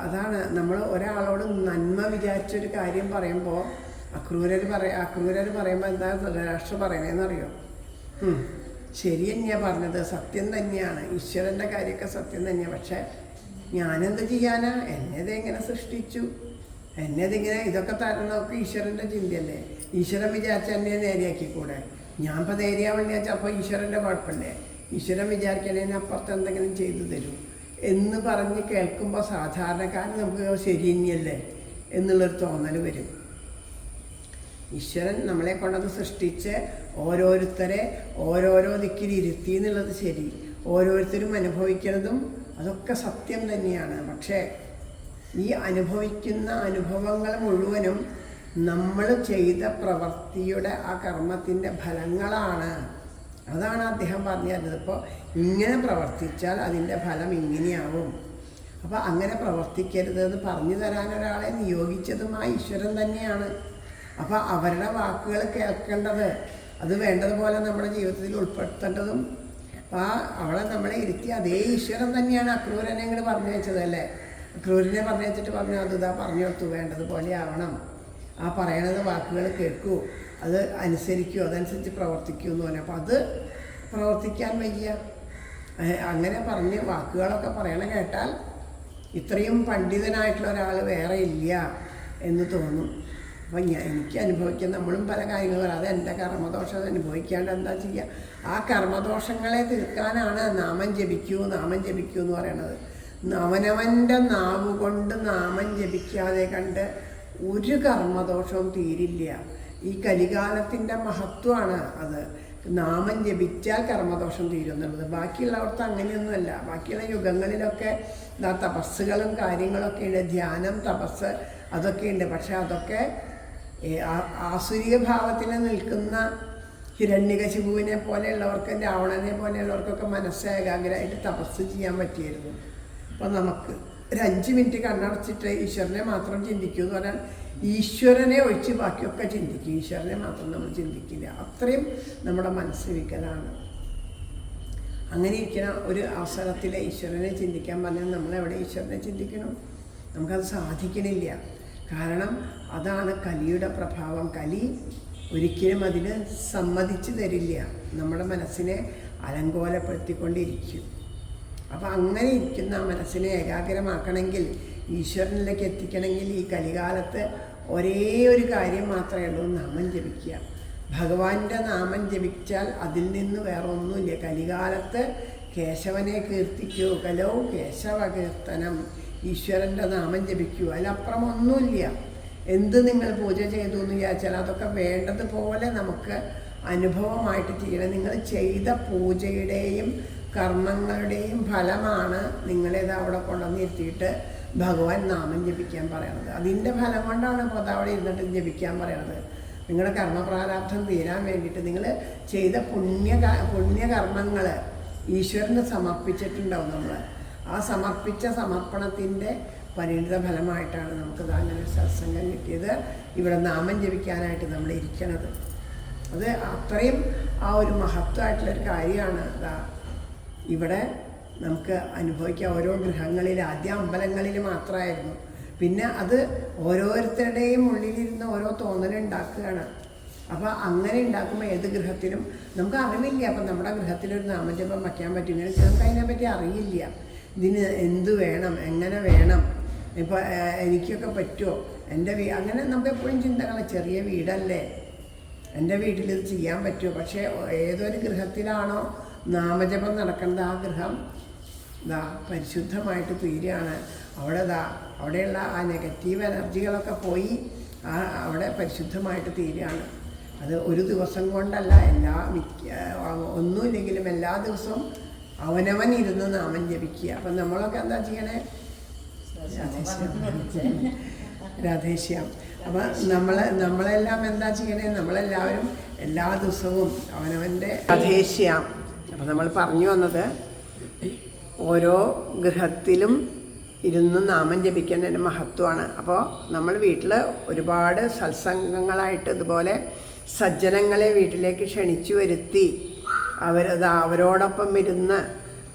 അതാണ് നമ്മൾ ഒരാളോട് നന്മ വിചാരിച്ചൊരു കാര്യം പറയുമ്പോൾ അക്രൂരർ പറയുമ്പോൾ എന്താ ധൃതരാഷ്ട്ര പറയണേന്നറിയോ? ശരി തന്നെയാണ് പറഞ്ഞത്, സത്യം തന്നെയാണ്, ഈശ്വരൻ്റെ കാര്യമൊക്കെ സത്യം തന്നെയാണ്. പക്ഷേ ഞാനെന്ത് ചെയ്യാനാ? എന്നത് എങ്ങനെ സൃഷ്ടിച്ചു, എന്നതിങ്ങനെ ഇതൊക്കെ തരുന്നതൊക്കെ ഈശ്വരൻ്റെ ചിന്തയല്ലേ. ഈശ്വരൻ വിചാരിച്ച എന്നെ നേരെയാക്കിക്കൂടെ? ഞാൻ ഇപ്പോൾ നേരെയാവണമെന്ന് വെച്ചാൽ അപ്പോൾ ഈശ്വരൻ്റെ കുഴപ്പമില്ലേ? ഈശ്വരൻ വിചാരിക്കണേന് അപ്പുറത്ത് എന്തെങ്കിലും ചെയ്തു തരൂ എന്ന് പറഞ്ഞ് കേൾക്കുമ്പോൾ സാധാരണക്കാരൻ നമുക്ക് ശരി തന്നെയല്ലേ എന്നുള്ളൊരു തോന്നൽ വരും. ഈശ്വരൻ നമ്മളെ കൊണ്ടത് സൃഷ്ടിച്ച് ഓരോരുത്തരെ ഓരോരോ ദിക്കിലിരുത്തി എന്നുള്ളത് ശരി, ഓരോരുത്തരും അനുഭവിക്കുന്നതും അതൊക്കെ സത്യം തന്നെയാണ്. പക്ഷേ ഈ അനുഭവിക്കുന്ന അനുഭവങ്ങൾ മുഴുവനും നമ്മൾ ചെയ്ത പ്രവൃത്തിയുടെ ആ കർമ്മത്തിൻ്റെ ഫലങ്ങളാണ്. അതാണ് അദ്ദേഹം പറഞ്ഞു തരുന്നത്. ഇപ്പോൾ ഇങ്ങനെ പ്രവർത്തിച്ചാൽ അതിൻ്റെ ഫലം ഇങ്ങനെയാവും. അപ്പോൾ അങ്ങനെ പ്രവർത്തിക്കരുത് എന്ന് പറഞ്ഞു തരാൻ ഒരാളെ നിയോഗിച്ചതും ആ ഈശ്വരൻ തന്നെയാണ്. അപ്പോൾ അവരുടെ വാക്കുകൾ കേൾക്കേണ്ടത്, അത് വേണ്ടതുപോലെ നമ്മുടെ ജീവിതത്തിൽ ഉൾപ്പെടുത്തേണ്ടതും അപ്പോൾ അവളെ നമ്മളെ ഇരുത്തി അതേ ഈശ്വരൻ തന്നെയാണ് അക്രൂരനെ ഇങ്ങോട്ട് പറഞ്ഞു വെച്ചതല്ലേ. അക്രൂരനെ പറഞ്ഞു വെച്ചിട്ട് പറഞ്ഞു അതിതാ പറഞ്ഞു കൊടുത്തു, വേണ്ടതുപോലെ ആവണം, ആ പറയണത് വാക്കുകൾ കേൾക്കൂ, അത് അനുസരിക്കൂ, അതനുസരിച്ച് പ്രവർത്തിക്കൂ എന്ന് പറഞ്ഞു. അപ്പോൾ അത് പ്രവർത്തിക്കാൻ വയ്യ. അങ്ങനെ പറഞ്ഞ് വാക്കുകളൊക്കെ പറയണ കേട്ടാൽ ഇത്രയും പണ്ഡിതനായിട്ടുള്ള ഒരാൾ വേറെ ഇല്ല എന്ന് തോന്നും. അപ്പം എനിക്ക് അനുഭവിക്കാൻ നമ്മളും പല കാര്യങ്ങൾ പറയാം, അത് എൻ്റെ കർമ്മദോഷം അനുഭവിക്കാണ്ട് എന്താ ചെയ്യുക? ആ കർമ്മദോഷങ്ങളെ തീർക്കാനാണ് നാമം ജപിക്കൂ എന്ന് പറയണത്. അവനവൻ്റെ നാവ് കൊണ്ട് നാമം ജപിക്കാതെ കണ്ട് ഒരു കർമ്മദോഷവും തീരില്ല. ഈ കലികാലത്തിൻ്റെ മഹത്വമാണ് അത്. നാമം ജപിച്ചാൽ കർമ്മദോഷം തീരുന്നുള്ളത്. ബാക്കിയുള്ളവർക്ക് അങ്ങനെയൊന്നുമല്ല. ബാക്കിയുള്ള യുഗങ്ങളിലൊക്കെ തപസ്സുകളും കാര്യങ്ങളൊക്കെ ഉണ്ട്, ധ്യാനം, തപസ് അതൊക്കെ ഉണ്ട്. പക്ഷെ അതൊക്കെ ആസുരിക ഭാവത്തിൽ നിൽക്കുന്ന ഹിരണ്യകശിപുവിനെ പോലെയുള്ളവർക്ക്, രാവണനെ പോലെയുള്ളവർക്കൊക്കെ മനസ്സ് ഏകാഗ്രമായിട്ട് തപസ് ചെയ്യാൻ പറ്റിയിരുന്നു. അപ്പം നമുക്ക് ഒരു 5 മിനിറ്റ് കണ്ണടച്ചിട്ട് ഈശ്വരനെ മാത്രം ചിന്തിക്കൂ എന്ന് പറഞ്ഞാൽ ഈശ്വരനെ ഒഴിച്ച് ബാക്കിയൊക്കെ ചിന്തിക്കും, ഈശ്വരനെ മാത്രം നമ്മൾ ചിന്തിക്കില്ല. അത്രയും നമ്മുടെ മനസ്സ് വിക്കലാണ്. അങ്ങനെ ഇരിക്കുന്ന ഒരു അവസരത്തിൽ ഈശ്വരനെ ചിന്തിക്കാൻ പറഞ്ഞാൽ നമ്മളെവിടെ ഈശ്വരനെ ചിന്തിക്കണം? നമുക്കത് സാധിക്കണില്ല. കാരണം അതാണ് കലിയുടെ പ്രഭാവം. കലി ഒരിക്കലും അതിന് സമ്മതിച്ചു തരില്ല, നമ്മുടെ മനസ്സിനെ അലങ്കോലപ്പെടുത്തിക്കൊണ്ടിരിക്കും. അപ്പോൾ അങ്ങനെ ഇരിക്കുന്ന ആ മനസ്സിനെ ഏകാഗ്രമാക്കണമെങ്കിൽ, ഈശ്വരനിലേക്ക് എത്തിക്കണമെങ്കിൽ ഈ കലികാലത്ത് ഒരേ ഒരു കാര്യം മാത്രമേ ഉള്ളൂ, നാമം ജപിക്കുക. ഭഗവാന്റെ നാമം ജപിച്ചാൽ അതിൽ നിന്ന് വേറെ ഒന്നുമില്ല. കലികാലത്ത് കേശവനെ കീർത്തിക്കൂ, കലോ കേശവ കീർത്തനം, ഈശ്വരൻ്റെ നാമം ജപിക്കൂ, അതിലപ്പുറം ഒന്നുമില്ല. എന്ത് നിങ്ങൾ പൂജ ചെയ്തു എന്ന് വിചാരിച്ചാൽ അതൊക്കെ വേണ്ടതുപോലെ നമുക്ക് അനുഭവമായിട്ട് ചെയ്യണം. നിങ്ങൾ ചെയ്ത പൂജയുടെയും കർമ്മങ്ങളുടെയും ഫലമാണ് നിങ്ങളേത് അവിടെ കൊണ്ടുവന്നിരുത്തിയിട്ട് ഭഗവാൻ നാമം ജപിക്കാൻ പറയണത്. അതിൻ്റെ ഫലം കൊണ്ടാണ് ഇപ്പോൾ അതവിടെ ഇരുന്നിട്ട് ജപിക്കാൻ പറയണത്. നിങ്ങളുടെ കർമ്മപ്രാരാബ്ധം തീരാൻ വേണ്ടിയിട്ട് നിങ്ങൾ ചെയ്ത പുണ്യകർമ്മങ്ങൾ ഈശ്വരന് സമർപ്പിച്ചിട്ടുണ്ടാവും. നമ്മൾ ആ സമർപ്പിച്ച സമർപ്പണത്തിൻ്റെ പരിണിത ഫലമായിട്ടാണ് നമുക്കത് അങ്ങനെ സത്സംഗം കിട്ടിയത്, ഇവിടെ നാമം ജപിക്കാനായിട്ട് നമ്മൾ ഇരിക്കണത്. അത് അത്രയും ആ ഒരു മഹത്വമായിട്ടുള്ളൊരു കാര്യമാണ്. ഇവിടെ നമുക്ക് അനുഭവിക്കാം. ഓരോ ഗൃഹങ്ങളിൽ, ആദ്യം അമ്പലങ്ങളിൽ മാത്രമായിരുന്നു, പിന്നെ അത് ഓരോരുത്തരുടെയും ഉള്ളിലിരുന്ന് ഓരോ തോന്നലുണ്ടാക്കുകയാണ്. അപ്പോൾ അങ്ങനെ ഉണ്ടാക്കുമ്പോൾ ഏത് ഗൃഹത്തിലും നമുക്ക് അറിവില്ല. അപ്പം നമ്മുടെ ഗൃഹത്തിലൊരു നാമജപം വയ്ക്കാൻ പറ്റും, നമുക്ക് അതിനെപ്പറ്റി അറിയില്ല. ഇതിന് എന്ത് വേണം, എങ്ങനെ വേണം, ഇപ്പോൾ എനിക്കൊക്കെ പറ്റുമോ, എൻ്റെ അങ്ങനെ നമുക്ക് എപ്പോഴും ചിന്തകളെ, ചെറിയ വീടല്ലേ, എൻ്റെ വീട്ടിലിത് ചെയ്യാൻ പറ്റുമോ? പക്ഷേ ഏതൊരു ഗൃഹത്തിലാണോ നാമജപം നടക്കേണ്ടത് ആ ഗൃഹം പരിശുദ്ധമായിട്ട് തീരുകയാണ്. അവിടെയുള്ള ആ നെഗറ്റീവ് എനർജികളൊക്കെ പോയി അവിടെ പരിശുദ്ധമായിട്ട് തീരുകയാണ്. അത് ഒരു ദിവസം കൊണ്ടല്ല, ഒന്നുമില്ലെങ്കിലും എല്ലാ ദിവസവും അവനവൻ ഇരുന്ന് നാമം ജപിക്കുക. അപ്പം നമ്മളൊക്കെ എന്താ ചെയ്യണേ? രാധേശ്യാം. അപ്പം നമ്മളെല്ലാം എന്താ ചെയ്യണേ? നമ്മളെല്ലാവരും എല്ലാ ദിവസവും അവനവൻ്റെ രാധേശ്യാം. അപ്പം നമ്മൾ പറഞ്ഞു വന്നത് ഓരോ ഗൃഹത്തിലും ഇരുന്ന് നാമം ജപിക്കുന്നതിൻ്റെ മഹത്വമാണ്. അപ്പോൾ നമ്മൾ വീട്ടിൽ ഒരുപാട് സത്സംഗങ്ങളായിട്ട് ഇതുപോലെ സജ്ജനങ്ങളെ വീട്ടിലേക്ക് ക്ഷണിച്ചു വരുത്തി അവരോടൊപ്പം ഇരുന്ന്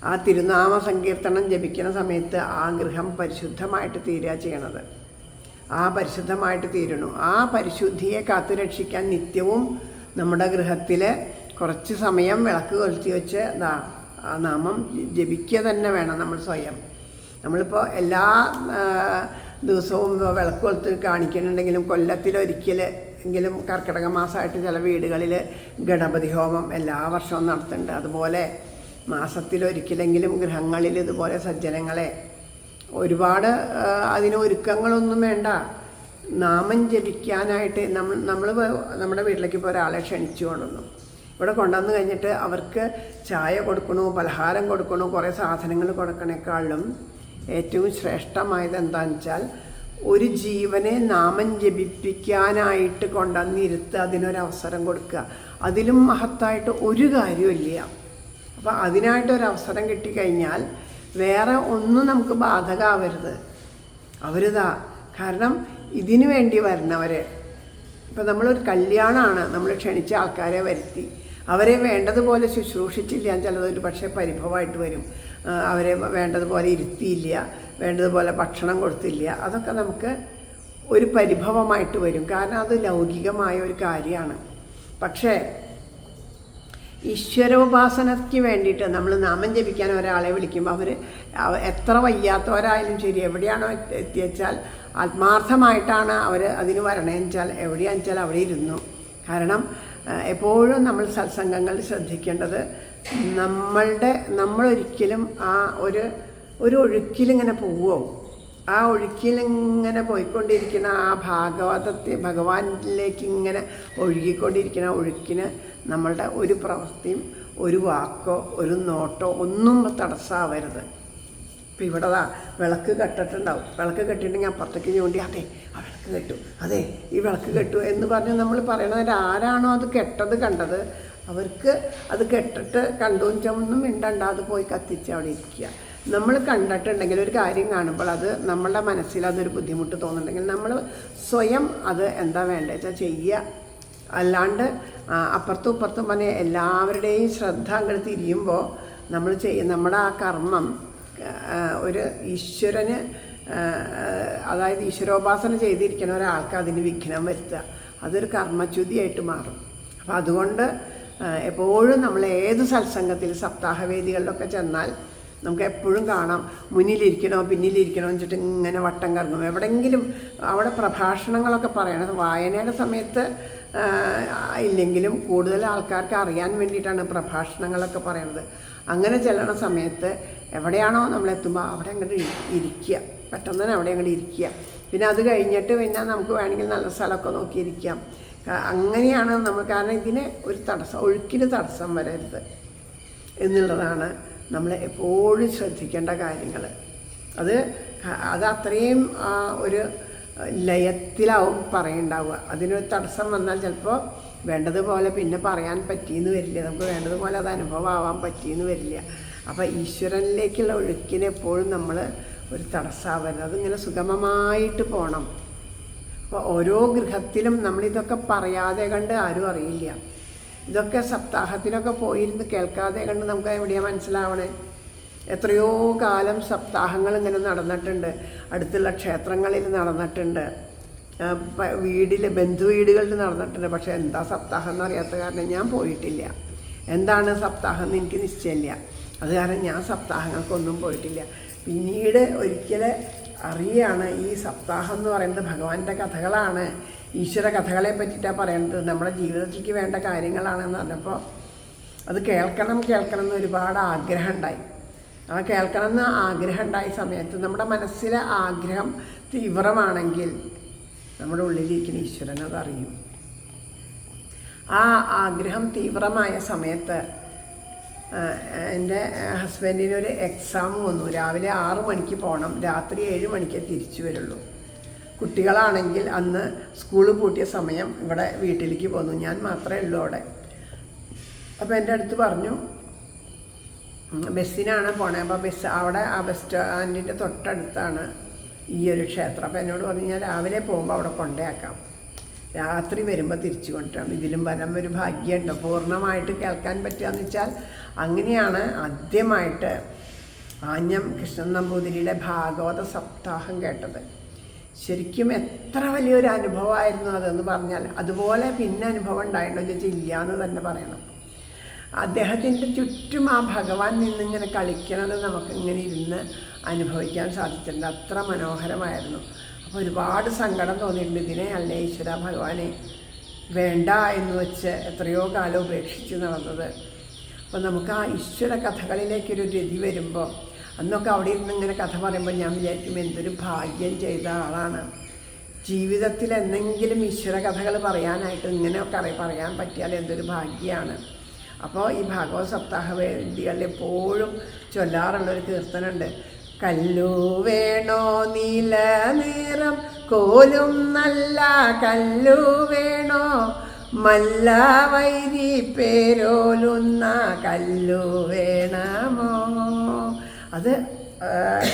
ആ തിരുനാമ സങ്കീർത്തനം ജപിക്കുന്ന സമയത്ത് ആ ഗൃഹം പരിശുദ്ധമായിട്ട് തീരുക ചെയ്യണത്. ആ പരിശുദ്ധമായിട്ട് തീരണു. ആ പരിശുദ്ധിയെ കാത്തുരക്ഷിക്കാൻ നിത്യവും നമ്മുടെ ഗൃഹത്തിൽ കുറച്ച് സമയം വിളക്ക് കൊളുത്തി വെച്ച് ആ നാമം ജപിക്കുക തന്നെ വേണം നമ്മൾ സ്വയം. നമ്മളിപ്പോൾ എല്ലാ ദിവസവും വിളക്ക് കൊളുത്ത് കാണിക്കുന്നുണ്ടെങ്കിലും കൊല്ലത്തിലൊരിക്കൽ എങ്കിലും കർക്കിടക മാസമായിട്ട് ചില വീടുകളിൽ ഗണപതി ഹോമം എല്ലാ വർഷവും നടത്തുന്നുണ്ട്. അതുപോലെ മാസത്തിലൊരിക്കലെങ്കിലും ഗൃഹങ്ങളിൽ ഇതുപോലെ സജ്ജനങ്ങളെ ഒരുപാട് അതിന് ഒരുക്കങ്ങളൊന്നും വേണ്ട, നാമം ജപിക്കാനായിട്ട് നമ്മൾ നമ്മുടെ വീട്ടിലേക്ക് ഇപ്പോൾ ഒരാളെ ക്ഷണിച്ചു കൊണ്ടുവന്നു. ഇവിടെ കൊണ്ടുവന്ന് കഴിഞ്ഞിട്ട് അവർക്ക് ചായ കൊടുക്കണോ, പലഹാരം കൊടുക്കണോ, കുറേ സാധനങ്ങൾ കൊടുക്കണേക്കാളും ഏറ്റവും ശ്രേഷ്ഠമായത് എന്താണെന്ന് വെച്ചാൽ ഒരു ജീവനെ നാമം ജപിപ്പിക്കാനായിട്ട് കൊണ്ടുവന്നിരുത്ത് അതിനൊരവസരം കൊടുക്കുക. അതിലും മഹത്തായിട്ട് ഒരു കാര്യമില്ല. അപ്പോൾ അതിനായിട്ടൊരവസരം കിട്ടിക്കഴിഞ്ഞാൽ വേറെ ഒന്നും നമുക്ക് ബാധകമാവരുത്. കാരണം ഇതിനു വേണ്ടി വരണവർ, ഇപ്പം നമ്മളൊരു കല്യാണമാണ്, നമ്മൾ ക്ഷണിച്ച ആൾക്കാരെ വരുത്തി അവരെ വേണ്ടതുപോലെ ശുശ്രൂഷിച്ചില്ല, ചിലതൊരു പക്ഷേ പരിഭവമായിട്ട് വരും. അവരെ വേണ്ടതുപോലെ ഇരുത്തിയില്ല, വേണ്ടതുപോലെ ഭക്ഷണം കൊടുത്തില്ല, അതൊക്കെ നമുക്ക് ഒരു പരിഭവമായിട്ട് വരും. കാരണം അത് ലൗകികമായ ഒരു കാര്യമാണ്. പക്ഷേ ഈശ്വരോപാസനയ്ക്ക് വേണ്ടിയിട്ട് നമ്മൾ നാമം ജപിക്കാൻ ഒരാളെ വിളിക്കുമ്പോൾ അവർ എത്ര വയ്യാത്തവരായാലും ശരി, എവിടെയാണോ എത്തിച്ചാൽ ആത്മാർത്ഥമായിട്ടാണ് അവർ അതിന് വരണേന്ന് വെച്ചാൽ എവിടെയാണെന്ന് വെച്ചാൽ അവിടെ ഇരുന്നു. കാരണം എപ്പോഴും നമ്മൾ സത്സംഗങ്ങളിൽ ശ്രദ്ധിക്കേണ്ടത് നമ്മളൊരിക്കലും ആ ഒരു ഒഴുക്കിലിങ്ങനെ പോവുമോ, ആ ഒഴുക്കിലിങ്ങനെ പോയിക്കൊണ്ടിരിക്കുന്ന ആ ഭഗവാനിലേക്ക് ഇങ്ങനെ ഒഴുകിക്കൊണ്ടിരിക്കുന്ന ഒഴുക്കിന് നമ്മളുടെ ഒരു പ്രവൃത്തിയും ഒരു വാക്കോ ഒരു നോട്ടോ ഒന്നും തടസ്സമാവരുത്. ഇപ്പം ഇവിടെ വിളക്ക് കെട്ടിട്ടുണ്ടാവും, വിളക്ക് കെട്ടിയിട്ടുണ്ടെങ്കിൽ അപ്പുറത്തേക്ക് ചൂണ്ടി അതെ ആ വിളക്ക് കെട്ടു, അതെ ഈ വിളക്ക് കെട്ടു എന്ന് പറഞ്ഞ് നമ്മൾ പറയണത് ആരാണോ അത് കണ്ടത് അവർക്ക് അത് കെട്ടിട്ട് കണ്ടും ചൊന്നും മിണ്ടണ്ട, അത് പോയി കത്തിച്ച് അവിടെ ഇരിക്കുക. നമ്മൾ കണ്ടിട്ടുണ്ടെങ്കിൽ ഒരു കാര്യം കാണുമ്പോൾ അത് നമ്മളുടെ മനസ്സിൽ അതൊരു ബുദ്ധിമുട്ട് തോന്നുന്നുണ്ടെങ്കിൽ നമ്മൾ സ്വയം അത് എന്താ വേണ്ടത് വെച്ചാൽ ചെയ്യുക. അല്ലാണ്ട് അപ്പുറത്തും ഇപ്പുറത്തും പറഞ്ഞ എല്ലാവരുടെയും ശ്രദ്ധ അങ്ങോട്ട് തിരിയുമ്പോൾ നമ്മുടെ ആ കർമ്മം ഒരു ഈശ്വരന്, അതായത് ഈശ്വരോപാസന ചെയ്തിരിക്കുന്ന ഒരാൾക്ക് അതിന് വിഘ്നം വരുത്തുക, അതൊരു കർമ്മച്യുതിയായിട്ട് മാറും. അപ്പോൾ അതുകൊണ്ട് എപ്പോഴും നമ്മൾ ഏത് സത്സംഗത്തിൽ സപ്താഹവേദികളിലൊക്കെ ചെന്നാൽ നമുക്ക് എപ്പോഴും കാണാം മുന്നിലിരിക്കണോ പിന്നിലിരിക്കണോ എന്ന് വെച്ചിട്ട് ഇങ്ങനെ വട്ടം കറങ്ങും. എവിടെയെങ്കിലും അവിടെ പ്രഭാഷണങ്ങളൊക്കെ പറയണത് വായനയുടെ സമയത്ത് ഇല്ലെങ്കിലും കൂടുതൽ ആൾക്കാർക്ക് അറിയാൻ വേണ്ടിയിട്ടാണ് പ്രഭാഷണങ്ങളൊക്കെ പറയണത്. അങ്ങനെ ചെല്ലണ സമയത്ത് എവിടെയാണോ നമ്മളെത്തുമ്പോൾ അവിടെ അങ്ങോട്ട് ഇരിക്കുക, പെട്ടെന്ന് തന്നെ അവിടെ അങ്ങോട്ട് ഇരിക്കുക. പിന്നെ അത് കഴിഞ്ഞിട്ട് പിന്നെ നമുക്ക് വേണമെങ്കിൽ നല്ല സ്ഥലമൊക്കെ നോക്കിയിരിക്കാം. അങ്ങനെയാണ് നമ്മൾ, കാരണം ഇതിന് ഒരു തടസ്സം, ഒഴുക്കിന് തടസ്സം വരരുത് എന്നുള്ളതാണ് നമ്മൾ എപ്പോഴും ശ്രദ്ധിക്കേണ്ട കാര്യങ്ങൾ. അത് അത്രയും ഒരു ലയത്തിലാവും പറയുണ്ടാവുക. അതിനൊരു തടസ്സം വന്നാൽ ചിലപ്പോൾ വേണ്ടതുപോലെ പിന്നെ പറയാൻ പറ്റിയെന്ന് വരില്ല, നമുക്ക് വേണ്ടതുപോലെ അത് അനുഭവമാവാൻ പറ്റിയെന്ന് വരില്ല. അപ്പോൾ ഈശ്വരനിലേക്കുള്ള ഒഴുക്കിന് എപ്പോഴും നമ്മൾ ഒരു തടസ്സമാവരുത്, അതിങ്ങനെ സുഗമമായിട്ട് പോകണം. അപ്പോൾ ഓരോ ഗൃഹത്തിലും നമ്മളിതൊക്കെ പറയാതെ കണ്ട് ആരും അറിയില്ല. ഇതൊക്കെ സപ്താഹത്തിനൊക്കെ പോയിരുന്ന് കേൾക്കാതെ കണ്ട് നമുക്ക് എവിടെയാണ് മനസ്സിലാവണേ? എത്രയോ കാലം സപ്താഹങ്ങൾ ഇങ്ങനെ നടന്നിട്ടുണ്ട്, അടുത്തുള്ള ക്ഷേത്രങ്ങളിൽ നടന്നിട്ടുണ്ട്, ബന്ധുവീടുകളിൽ നടന്നിട്ടുണ്ട്. പക്ഷേ എന്താ സപ്താഹം എന്നറിയാത്ത കാരണം ഞാൻ പോയിട്ടില്ല. എന്താണ് സപ്താഹം എന്ന് എനിക്ക് നിശ്ചയമില്ല. അത് കാരണം ഞാൻ സപ്താഹങ്ങൾക്കൊന്നും പോയിട്ടില്ല. പിന്നീട് ഒരിക്കൽ അറിയാണ് ഈ സപ്താഹം എന്ന് പറയുന്നത് ഭഗവാന്റെ കഥകളാണ്, ഈശ്വര കഥകളെ പറ്റിയിട്ടാണ് പറയുന്നത്, നമ്മുടെ ജീവിതത്തിലേക്ക് വേണ്ട കാര്യങ്ങളാണെന്ന് പറഞ്ഞപ്പോൾ അത് കേൾക്കണം എന്ന് ഒരുപാട് ആഗ്രഹം ഉണ്ടായി. ആ കേൾക്കണം എന്ന് ആഗ്രഹം ഉണ്ടായ സമയത്ത് നമ്മുടെ മനസ്സിലെ ആഗ്രഹം തീവ്രമാണെങ്കിൽ നമ്മുടെ ഉള്ളിലിരിക്കുന്ന ഈശ്വരൻ അതറിയും. ആ ആഗ്രഹം തീവ്രമായ സമയത്ത് എൻ്റെ ഹസ്ബൻഡിനൊരു എക്സാം വന്നു. രാവിലെ 6 മണിക്ക് പോകണം, രാത്രി 7 മണിക്കേ തിരിച്ചു വരുള്ളൂ. കുട്ടികളാണെങ്കിൽ അന്ന് സ്കൂൾ പൂട്ടിയ സമയം ഇവിടെ വീട്ടിലേക്ക് പോന്നു, ഞാൻ മാത്രമേ ഉള്ളൂ അവിടെ. അപ്പോൾ എൻ്റെ അടുത്ത് പറഞ്ഞു, ബസ്സിനാണ് പോണത്. അപ്പോൾ അവിടെ ആ ബസ് സ്റ്റാൻഡിൻ്റെ തൊട്ടടുത്താണ് ഈ ഒരു ക്ഷേത്രം. അപ്പോൾ എന്നോട് പറഞ്ഞു ഞാൻ രാവിലെ പോകുമ്പോൾ അവിടെ കൊണ്ടേക്കാം, രാത്രി വരുമ്പോൾ തിരിച്ചു കൊണ്ടുവരാം. ഇതിലും വരം ഒരു ഭാഗ്യമുണ്ടോ പൂർണ്ണമായിട്ട് കേൾക്കാൻ പറ്റുകയെന്ന് വെച്ചാൽ അങ്ങനെയാണ് ആദ്യമായിട്ട് ആഞ്ഞം കൃഷ്ണൻ നമ്പൂതിരിയുടെ ഭാഗവത സപ്താഹം കേട്ടത്. ശരിക്കും എത്ര വലിയൊരു അനുഭവമായിരുന്നു അതെന്ന് പറഞ്ഞാൽ, അതുപോലെ പിന്നെ അനുഭവം ഉണ്ടായിട്ടുണ്ടോ ചോദിച്ചാൽ ഇല്ല എന്ന് തന്നെ പറയണം. അദ്ദേഹത്തിൻ്റെ ചുറ്റും ആ ഭഗവാൻ നിന്നിങ്ങനെ കളിക്കണത് നമുക്കിങ്ങനെ ഇരുന്ന് അനുഭവിക്കാൻ സാധിച്ചിട്ടുണ്ട്. അത്ര മനോഹരമായിരുന്നു. അപ്പോൾ ഒരുപാട് സങ്കടം തോന്നിയിട്ടുണ്ട്. ഇതിനെ അല്ലേ ഈശ്വര ഭഗവാനെ വേണ്ട എന്ന് വെച്ച് എത്രയോ കാലം ഉപേക്ഷിച്ച് നടന്നത്. അപ്പോൾ നമുക്ക് ആ ഈശ്വര കഥകളിലേക്കൊരു രതി വരുമ്പോൾ, അന്നൊക്കെ അവിടെ ഇരുന്ന് ഇങ്ങനെ കഥ പറയുമ്പോൾ ഞാൻ വിചാരിക്കും എന്തൊരു ഭാഗ്യം ചെയ്ത ആളാണ്. ജീവിതത്തിൽ എന്തെങ്കിലും ഈശ്വര കഥകൾ പറയാനായിട്ട് ഇങ്ങനെയൊക്കെ പറയാൻ പറ്റിയാൽ എന്തൊരു ഭാഗ്യമാണ്. അപ്പോൾ ഈ ഭാഗവത സപ്താഹ വേദികളിൽ എപ്പോഴും ചൊല്ലാറുള്ളൊരു കീർത്തനുണ്ട്. കല്ലു വേണോ നീല നിറം കോലും നല്ല കല്ലു വേണോ മല്ല വൈരി പേരോലുന്ന കല്ലു വേണമോ. അത്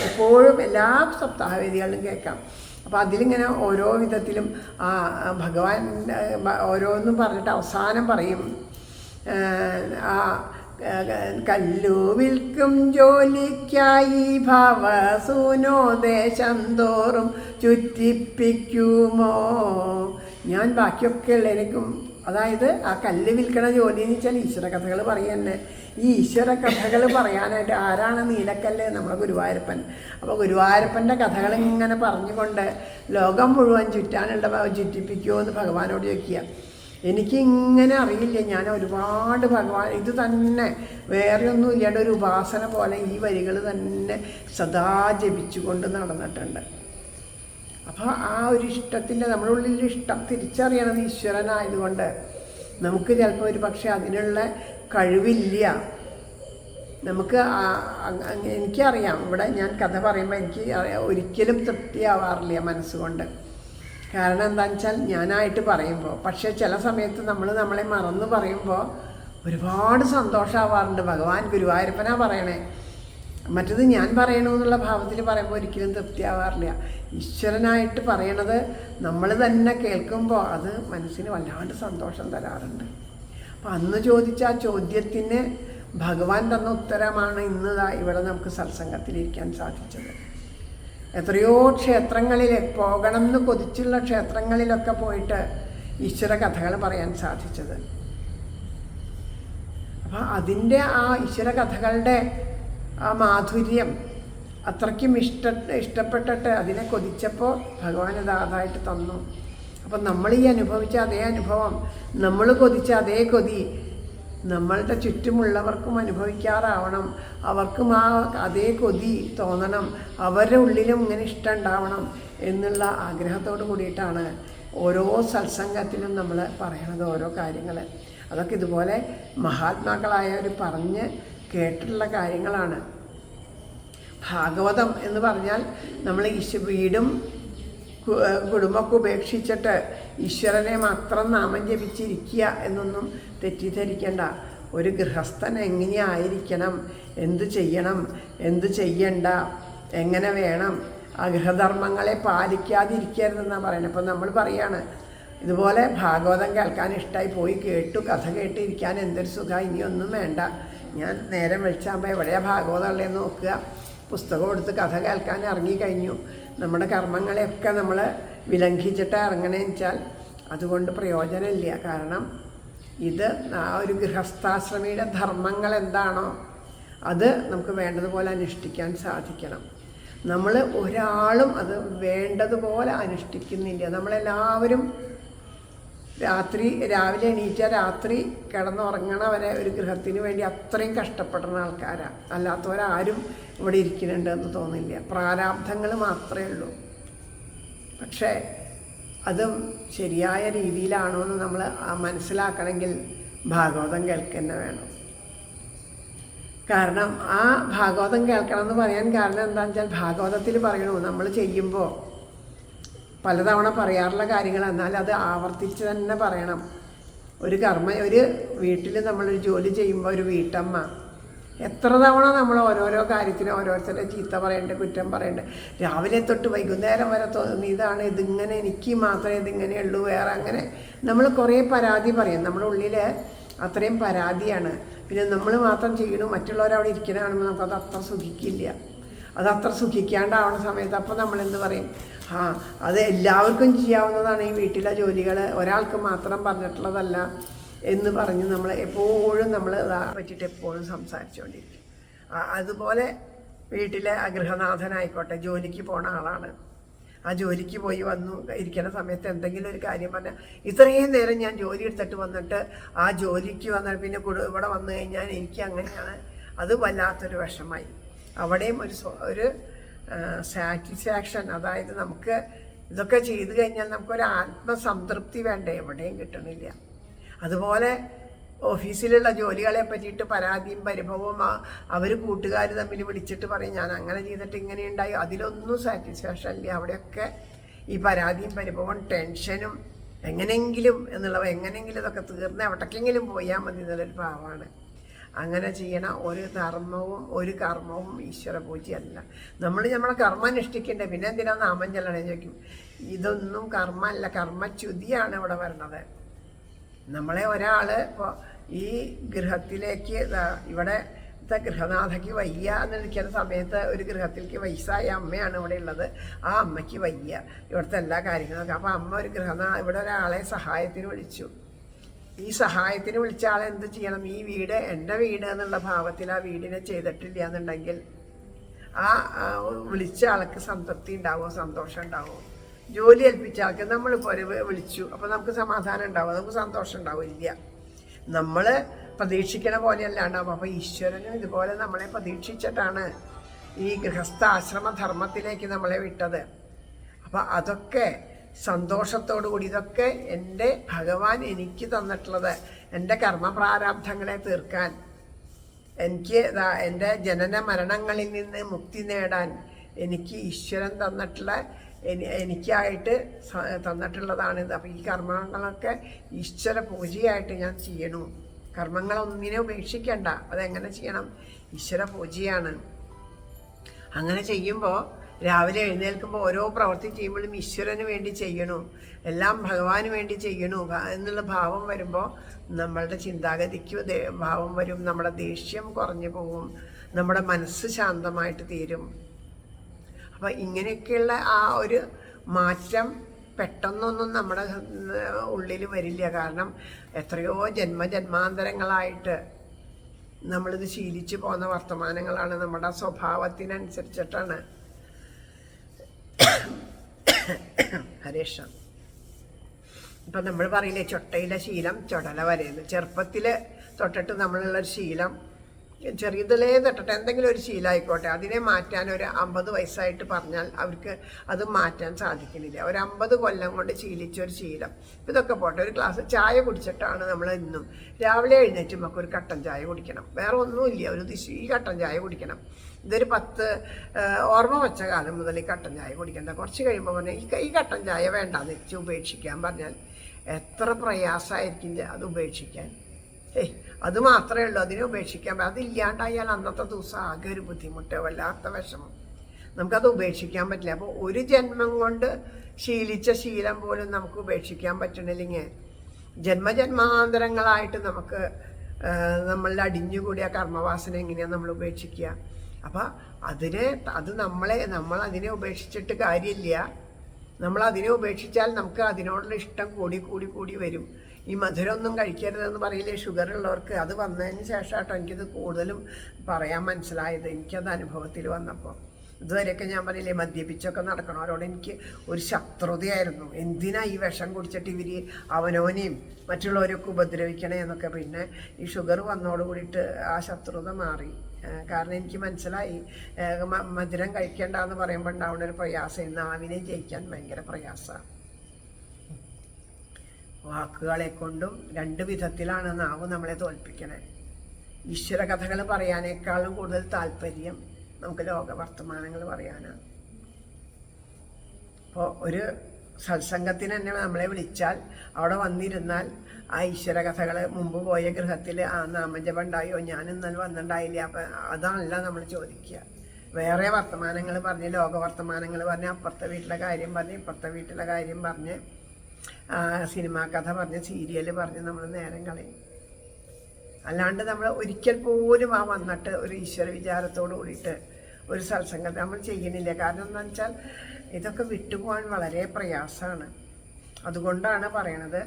എപ്പോഴും എല്ലാ സപ്താഹവേദികളിലും കേൾക്കാം. അപ്പോൾ അതിലിങ്ങനെ ഓരോ വിധത്തിലും ഭഗവാൻ ഓരോന്നും പറഞ്ഞിട്ട് അവസാനം പറയും, കല്ലു വിൽക്കും ജോലിക്കായി ഭവസൂനോ ദേശം തോറും ചുറ്റിപ്പിക്കുമോ. ഞാൻ ബാക്കിയൊക്കെ ഉള്ളതിലേക്കും, അതായത് ആ കല്ല് വിൽക്കണ ജോലി എന്ന് വെച്ചാൽ ഈശ്വര കഥകൾ പറയുന്നത്. ഈ ഈശ്വര കഥകൾ പറയാനായിട്ട് ആരാണ് നീലക്കല്ല്? നമ്മളെ ഗുരുവായൂരപ്പൻ. അപ്പോൾ ഗുരുവായൂരപ്പൻ്റെ കഥകൾ ഇങ്ങനെ പറഞ്ഞുകൊണ്ട് ലോകം മുഴുവൻ ചുറ്റിപ്പിക്കുമോ എന്ന് ഭഗവാനോട് ചോദിക്കുക. എനിക്കിങ്ങനെ അറിയില്ല, ഞാൻ ഒരുപാട് ഭഗവാൻ ഇത് തന്നെ വേറെ ഒന്നും ഇല്ലാണ്ട് ഒരു ഉപാസന പോലെ ഈ വരികൾ തന്നെ സദാ ജപിച്ചുകൊണ്ട് നടന്നിട്ടുണ്ട്. അപ്പോൾ ആ ഒരു ഇഷ്ടത്തിൻ്റെ നമ്മുടെ ഉള്ളിൽ ഇഷ്ടം തിരിച്ചറിയണത് ഈശ്വരനായതുകൊണ്ട് നമുക്ക് ചിലപ്പോൾ ഒരു പക്ഷേ അതിനുള്ള കഴിവില്ല. നമുക്ക് എനിക്കറിയാം, ഇവിടെ ഞാൻ കഥ പറയുമ്പോൾ എനിക്ക് ഒരിക്കലും തൃപ്തിയാവാറില്ല മനസ്സുകൊണ്ട്. കാരണം എന്താണെന്ന് വെച്ചാൽ ഞാനായിട്ട് പറയുമ്പോൾ, പക്ഷേ ചില സമയത്ത് നമ്മളെ മറന്ന് പറയുമ്പോൾ ഒരുപാട് സന്തോഷമാവാറുണ്ട്. ഭഗവാൻ ഗുരുവായൂരപ്പനാ പറയണേ, മറ്റത് ഞാൻ പറയണമെന്നുള്ള ഭാവത്തിൽ പറയുമ്പോൾ ഒരിക്കലും തൃപ്തിയാവാറില്ല. ഈശ്വരനായിട്ട് പറയണത് നമ്മൾ തന്നെ കേൾക്കുമ്പോൾ അത് മനസ്സിന് വല്ലാണ്ട് സന്തോഷം തരാറുണ്ട്. അപ്പം അന്ന് ചോദിച്ച ആ ചോദ്യത്തിന് ഭഗവാൻ തന്ന ഉത്തരമാണ് ഇന്ന് ഇവിടെ നമുക്ക് സത്സംഗത്തിലിരിക്കാൻ സാധിച്ചത്. എത്രയോ ക്ഷേത്രങ്ങളിൽ പോകണം എന്ന് കൊതിച്ചുള്ള ക്ഷേത്രങ്ങളിലൊക്കെ പോയിട്ട് ഈശ്വര കഥകൾ പറയാൻ സാധിച്ചത്. അപ്പം അതിൻ്റെ ആ ഈശ്വര കഥകളുടെ ആ മാധുര്യം അത്രയ്ക്കും ഇഷ്ടപ്പെട്ടിട്ട് അതിനെ കൊതിച്ചപ്പോൾ ഭഗവാൻ അതായിട്ട് തന്നു. അപ്പം നമ്മൾ ഈ അനുഭവിച്ച അതേ അനുഭവം, നമ്മൾ കൊതിച്ച അതേ കൊതി നമ്മളുടെ ചുറ്റുമുള്ളവർക്കും അനുഭവിക്കാറാവണം. അവർക്കും ആ അതേ കൊതി തോന്നണം, അവരുടെ ഉള്ളിലും ഇങ്ങനെ ഇഷ്ടം ഉണ്ടാവണം എന്നുള്ള ആഗ്രഹത്തോട് കൂടിയിട്ടാണ് ഓരോ സത്സംഗത്തിലും നമ്മൾ പറയണത് ഓരോ കാര്യങ്ങൾ. അതൊക്കെ ഇതുപോലെ മഹാത്മാക്കളായവർ പറഞ്ഞ് കേട്ടിട്ടുള്ള കാര്യങ്ങളാണ്. ഭാഗവതം എന്ന് പറഞ്ഞാൽ നമ്മൾ വീടും കുടുംബമൊക്കെ ഉപേക്ഷിച്ചിട്ട് ഈശ്വരനെ മാത്രം നാമം ജപിച്ചിരിക്കുക എന്നൊന്നും തെറ്റിദ്ധരിക്കേണ്ട. ഒരു ഗൃഹസ്ഥൻ എങ്ങനെയായിരിക്കണം, എന്ത് ചെയ്യണം, എന്ത് ചെയ്യണ്ട, എങ്ങനെ വേണം, ആ ഗൃഹധർമ്മങ്ങളെ പാലിക്കാതിരിക്കരുതെന്നാണ് പറയുന്നത്. അപ്പം നമ്മൾ പറയാണ് ഇതുപോലെ ഭാഗവതം കേൾക്കാൻ ഇഷ്ടമായി പോയി കേട്ടു, കഥ കേട്ടിരിക്കാൻ എന്തൊരു സുഖം, ഇനിയൊന്നും വേണ്ട, ഞാൻ നേരം വെളിച്ചാകുമ്പോൾ എവിടെയാണ് ഭാഗവതം ഉള്ളതെന്ന് നോക്കുക, പുസ്തകം എടുത്ത് കഥ കേൾക്കാൻ ഇറങ്ങിക്കഴിഞ്ഞു, നമ്മുടെ കർമ്മങ്ങളെയൊക്കെ നമ്മൾ വിലംഘിച്ചിട്ട് ഇറങ്ങണമെന്ന് വെച്ചാൽ അതുകൊണ്ട് പ്രയോജനമില്ല. കാരണം ഇത് ആ ഒരു ഗൃഹസ്ഥാശ്രമിയുടെ ധർമ്മങ്ങൾ എന്താണോ അത് നമുക്ക് വേണ്ടതുപോലെ അനുഷ്ഠിക്കാൻ സാധിക്കണം. നമ്മൾ ഒരാളും അത് വേണ്ടതുപോലെ അനുഷ്ഠിക്കുന്നില്ല. നമ്മളെല്ലാവരും രാവിലെ എണീറ്റാൽ രാത്രി കിടന്നുറങ്ങണവരെ ഒരു ഗൃഹത്തിന് വേണ്ടി അത്രയും കഷ്ടപ്പെടുന്ന ആൾക്കാരാണ്. അല്ലാത്തവരാരും ഇവിടെ ഇരിക്കുന്നുണ്ടെന്ന് തോന്നില്ല. പ്രാരാബ്ധങ്ങൾ മാത്രമേ ഉള്ളൂ. പക്ഷേ അതും ശരിയായ രീതിയിലാണോ എന്ന് നമ്മൾ മനസ്സിലാക്കണമെങ്കിൽ ഭാഗവതം കേൾക്കുന്ന വേണം. കാരണം ആ ഭാഗവതം കേൾക്കണം എന്ന് പറയാൻ കാരണം എന്താണെന്ന് വെച്ചാൽ ഭാഗവതത്തിൽ പറയണു നമ്മൾ ചെയ്യുമ്പോൾ പലതവണ പറയാറുള്ള കാര്യങ്ങൾ, എന്നാൽ അത് ആവർത്തിച്ച് തന്നെ പറയണം. ഒരു വീട്ടിൽ നമ്മളൊരു ജോലി ചെയ്യുമ്പോൾ ഒരു വീട്ടമ്മ എത്ര തവണ നമ്മൾ ഓരോരോ കാര്യത്തിന് ഓരോരുത്തരുടെ ചീത്ത പറയേണ്ട, കുറ്റം പറയേണ്ട, രാവിലെ തൊട്ട് വൈകുന്നേരം വരെ തോന്നി ഇതാണ്, ഇതിങ്ങനെ എനിക്ക് മാത്രമേ ഇതിങ്ങനെയുള്ളൂ, വേറെ അങ്ങനെ നമ്മൾ കുറേ പരാതി പറയും. നമ്മുടെ ഉള്ളിൽ അത്രയും പരാതിയാണ്. പിന്നെ നമ്മൾ മാത്രം ചെയ്യണു, മറ്റുള്ളവരവിടെ ഇരിക്കണ കാണുമ്പോൾ നമുക്കത് അത്ര സുഖിക്കില്ല. അതത്ര സുഖിക്കാണ്ടാവുന്ന സമയത്ത് അപ്പോൾ നമ്മളെന്ത് പറയും, അത് എല്ലാവർക്കും ചെയ്യാവുന്നതാണ് ഈ വീട്ടിലെ ജോലികൾ, ഒരാൾക്ക് മാത്രം പറഞ്ഞിട്ടുള്ളതല്ല എന്ന് പറഞ്ഞ് നമ്മൾ എപ്പോഴും നമ്മൾ പറ്റിയിട്ട് എപ്പോഴും സംസാരിച്ചുകൊണ്ടിരിക്കും. അതുപോലെ വീട്ടിലെ ഗൃഹനാഥനായിക്കോട്ടെ, ജോലിക്ക് പോണ ആളാണ്. ആ ജോലിക്ക് പോയി വന്നു ഇരിക്കുന്ന സമയത്ത് എന്തെങ്കിലും ഒരു കാര്യം പറഞ്ഞാൽ, ഇത്രയും നേരം ഞാൻ ജോലി എടുത്തിട്ട് വന്നിട്ട് ആ ജോലിക്ക് വന്നിട്ട് പിന്നെ ഇവിടെ വന്നു കഴിഞ്ഞാൽ എനിക്ക് അങ്ങനെയാണ്, അത് വല്ലാത്തൊരു വിഷമായി. അവിടെയും ഒരു സാറ്റിസ്ഫാക്ഷൻ, അതായത് നമുക്ക് ഇതൊക്കെ ചെയ്തു കഴിഞ്ഞാൽ നമുക്കൊരു ആത്മസംതൃപ്തി വേണ്ടേ, എവിടെയും കിട്ടണില്ല. അതുപോലെ ഓഫീസിലുള്ള ജോലികളെ പറ്റിയിട്ട് പരാതിയും പരിഭവവും അവർ കൂട്ടുകാർ തമ്മിൽ വിളിച്ചിട്ട് പറയും ഞാൻ അങ്ങനെ ചെയ്തിട്ട് ഇങ്ങനെ ഉണ്ടായി, അതിലൊന്നും സാറ്റിസ്ഫാക്ഷൻ ഇല്ല. അവിടെയൊക്കെ ഈ പരാതിയും പരിഭവവും ടെൻഷനും എങ്ങനെയെങ്കിലും എങ്ങനെയെങ്കിലും ഇതൊക്കെ തീർന്ന് എവിടേക്കെങ്കിലും പോയാൽ മതി എന്നുള്ളൊരു ഭാവമാണ്. അങ്ങനെ ചെയ്യണ ഒരു കർമ്മവും ഈശ്വര പൂജയല്ല. നമ്മളെ കർമ്മം അനുഷ്ഠിക്കണ്ടേ, പിന്നെ എന്തിനാ നാമം ചെല്ലണേ ചോദിക്കും. ഇതൊന്നും കർമ്മമല്ല, കർമ്മച്യുതിയാണ് ഇവിടെ വരണത്. നമ്മളെ ഒരാൾ ഇപ്പോൾ ഈ ഗൃഹത്തിലേക്ക് ഇവിടെ ഗൃഹനാഥയ്ക്ക് വയ്യ എന്നിരിക്കുന്ന സമയത്ത് ഒരു ഗൃഹത്തിലേക്ക് വയസ്സായ അമ്മയാണ് ഇവിടെ ഉള്ളത്. ആ അമ്മയ്ക്ക് വയ്യ, ഇവിടുത്തെ എല്ലാ കാര്യങ്ങളും. അപ്പോൾ അമ്മ ഇവിടെ ഒരാളെ സഹായത്തിന് വിളിച്ചു. ഈ സഹായത്തിന് വിളിച്ച ആളെ എന്ത് ചെയ്യണം, ഈ വീട് എൻ്റെ വീട് എന്നുള്ള ഭാവത്തിൽ ആ വീടിനെ ചെയ്തിട്ടില്ല എന്നുണ്ടെങ്കിൽ ആ വിളിച്ച ആൾക്ക് സംതൃപ്തി ഉണ്ടാവുമോ, സന്തോഷം ഉണ്ടാവുമോ? ജോലി ഏൽപ്പിച്ച ആൾക്ക് നമ്മളിപ്പോൾ വിളിച്ചു, അപ്പോൾ നമുക്ക് സമാധാനം ഉണ്ടാവും, നമുക്ക് സന്തോഷം ഉണ്ടാവും? ഇല്ല. നമ്മൾ പ്രതീക്ഷിക്കണ പോലെയല്ലാണ്ടാവും. അപ്പോൾ ഈശ്വരനും ഇതുപോലെ നമ്മളെ പ്രതീക്ഷിച്ചിട്ടാണ് ഈ ഗൃഹസ്ഥാശ്രമധർമ്മത്തിലേക്ക് നമ്മളെ വിട്ടത്. അപ്പോൾ അതൊക്കെ സന്തോഷത്തോടു കൂടി, ഇതൊക്കെ എൻ്റെ ഭഗവാൻ എനിക്ക് തന്നിട്ടുള്ളത്, എൻ്റെ കർമ്മപ്രാരാബ്ധങ്ങളെ തീർക്കാൻ, എനിക്ക് എൻ്റെ ജനന മരണങ്ങളിൽ നിന്ന് മുക്തി നേടാൻ എനിക്ക് ഈശ്വരൻ തന്നിട്ടുള്ള എനിക്കായിട്ട് തന്നിട്ടുള്ളതാണിത്. അപ്പോൾ ഈ കർമ്മങ്ങളൊക്കെ ഈശ്വര പൂജയായിട്ട് ഞാൻ ചെയ്യണു. കർമ്മങ്ങളൊന്നിനെ ഉപേക്ഷിക്കണ്ട. അതെങ്ങനെ ചെയ്യണം? ഈശ്വര പൂജയാണ്. അങ്ങനെ ചെയ്യുമ്പോൾ രാവിലെ എഴുന്നേൽക്കുമ്പോൾ ഓരോ പ്രവൃത്തി ചെയ്യുമ്പോഴും ഈശ്വരന് വേണ്ടി ചെയ്യണു, എല്ലാം ഭഗവാന് വേണ്ടി ചെയ്യണു എന്നുള്ള ഭാവം വരുമ്പോൾ നമ്മളുടെ ചിന്താഗതിക്ക് ഭാവം വരും, നമ്മുടെ ദേഷ്യം കുറഞ്ഞു പോകും, നമ്മുടെ മനസ്സ് ശാന്തമായിട്ട് തീരും. അപ്പം ഇങ്ങനെയൊക്കെയുള്ള ആ ഒരു മാറ്റം പെട്ടെന്നൊന്നും നമ്മുടെ ഉള്ളിൽ വരില്ല. കാരണം എത്രയോ ജന്മജന്മാന്തരങ്ങളായിട്ട് നമ്മളിത് ശീലിച്ചു പോകുന്ന വർത്തമാനങ്ങളാണ്. നമ്മുടെ സ്വഭാവത്തിനനുസരിച്ചിട്ടാണ്. ഹരേഷ ഇപ്പം നമ്മൾ പറയില്ലേ, ചൊട്ടയിലെ ശീലം ചുടല വരെയെന്ന്. ചെറുപ്പത്തിൽ തൊട്ടിട്ട് നമ്മളുള്ളൊരു ശീലം ചെറിയതിലേ തൊട്ടിട്ട് എന്തെങ്കിലും ഒരു ശീലമായിക്കോട്ടെ, അതിനെ മാറ്റാൻ ഒരു 50 വയസ്സായിട്ട് പറഞ്ഞാൽ അവർക്ക് അത് മാറ്റാൻ സാധിക്കുന്നില്ല. ഒരു 50 കൊല്ലം കൊണ്ട് ശീലിച്ചൊരു ശീലം. ഇതൊക്കെ പോട്ടെ, ഒരു ഗ്ലാസ് ചായ കുടിച്ചിട്ടാണ് നമ്മൾ ഇന്നും രാവിലെ എഴുന്നേറ്റ് നമുക്ക് ഒരു കട്ടൻ ചായ കുടിക്കണം. വേറെ ഒന്നുമില്ല, ഒരു ഈ കട്ടൻ ചായ കുടിക്കണം. ഇതൊരു 10 ഓർമ്മ വെച്ച കാലം മുതൽ ഈ കട്ടൻ ചായ കുടിക്കണ്ട. കുറച്ച് കഴിയുമ്പോൾ പറഞ്ഞാൽ ഈ കട്ടൻ ചായ വേണ്ടാന്ന് വെച്ച് ഉപേക്ഷിക്കാൻ പറഞ്ഞാൽ എത്ര പ്രയാസമായിരിക്കും അത് ഉപേക്ഷിക്കാൻ. അത് മാത്രമേ ഉള്ളൂ, അതിനെ ഉപേക്ഷിക്കാൻ. അതില്ലാണ്ടായാൽ അന്നത്തെ ദിവസം ആകെ ഒരു ബുദ്ധിമുട്ട്, വല്ലാത്ത വിഷമം. നമുക്കത് ഉപേക്ഷിക്കാൻ പറ്റില്ല. അപ്പോൾ ഒരു ജന്മം കൊണ്ട് ശീലിച്ച ശീലം പോലും നമുക്ക് ഉപേക്ഷിക്കാൻ പറ്റണില്ലെങ്കിൽ ജന്മജന്മാന്തരങ്ങളായിട്ട് നമുക്ക് നമ്മളിൽ അടിഞ്ഞുകൂടിയ കർമ്മവാസന എങ്ങനെയാണ് നമ്മൾ ഉപേക്ഷിക്കുക? അപ്പം നമ്മൾ അതിനെ ഉപേക്ഷിച്ചിട്ട് കാര്യമില്ല. നമ്മളതിനെ ഉപേക്ഷിച്ചാൽ നമുക്ക് അതിനോടുള്ള ഇഷ്ടം കൂടി വരും. ഈ മധുരമൊന്നും കഴിക്കരുതെന്ന് പറയില്ലേ ഷുഗർ ഉള്ളവർക്ക്, അത് വന്നതിന് ശേഷം കേട്ടോ എനിക്കിത് കൂടുതലും പറയാൻ മനസ്സിലായത്. എനിക്കത് അനുഭവത്തിൽ വന്നപ്പോൾ. ഇതുവരെയൊക്കെ ഞാൻ പറയില്ലേ, മദ്യപിച്ചൊക്കെ നടക്കണവരോട് എനിക്ക് ഒരു ശത്രുതയായിരുന്നു. എന്തിനാ ഈ വിഷം കുടിച്ചിട്ട് ഇവർ അവനവനെയും മറ്റുള്ളവരൊക്കെ ഉപദ്രവിക്കണേ എന്നൊക്കെ. പിന്നെ ഈ ഷുഗർ വന്നോട് കൂടിയിട്ട് ആ ശത്രുത മാറി. കാരണം എനിക്ക് മനസ്സിലായി മധുരം കഴിക്കേണ്ടെന്ന് പറയുമ്പോൾ ഉണ്ടാവുന്ന ഒരു പ്രയാസം നാവിനെ ജയിക്കാൻ ഭയങ്കര പ്രയാസമാണ്. വാക്കുകളെ കൊണ്ടും 2 വിധത്തിലാണ് നാവ് നമ്മളെ തോൽപ്പിക്കണേ. ഈശ്വര കഥകൾ പറയാനേക്കാളും കൂടുതൽ താല്പര്യം നമുക്ക് ലോകവർത്തമാനങ്ങൾ പറയാനാണ്. അപ്പോൾ ഒരു സത്സംഗത്തിന് തന്നെ നമ്മളെ വിളിച്ചാൽ അവിടെ വന്നിരുന്നാൽ ആ ഈശ്വര കഥകൾ മുമ്പ് പോയ ഗൃഹത്തിൽ ആ നാമജപം ഉണ്ടായോ, ഞാൻ ഇന്നലെ വന്നിട്ടുണ്ടായില്ല. അപ്പം അതല്ല നമ്മൾ ചോദിക്കുക. വേറെ വർത്തമാനങ്ങൾ പറഞ്ഞ്, ലോക വർത്തമാനങ്ങൾ പറഞ്ഞ്, അപ്പുറത്തെ വീട്ടിലെ കാര്യം പറഞ്ഞ്, ഇപ്പുറത്തെ വീട്ടിലെ കാര്യം പറഞ്ഞ്, സിനിമാ കഥ പറഞ്ഞ്, സീരിയൽ പറഞ്ഞ് നമ്മൾ നേരം കളയും. അല്ലാണ്ട് നമ്മൾ ഒരിക്കൽ പോലും വന്നിട്ട് ഒരു ഈശ്വര വിചാരത്തോട് കൂടിയിട്ട് ഒരു സത്സംഗം നമ്മൾ ചെയ്യുന്നില്ല. കാരണം എന്താണെന്ന് വെച്ചാൽ ഇതൊക്കെ വിട്ടുപോകാൻ വളരെ പ്രയാസമാണ്. അതുകൊണ്ടാണ് പറയണത്,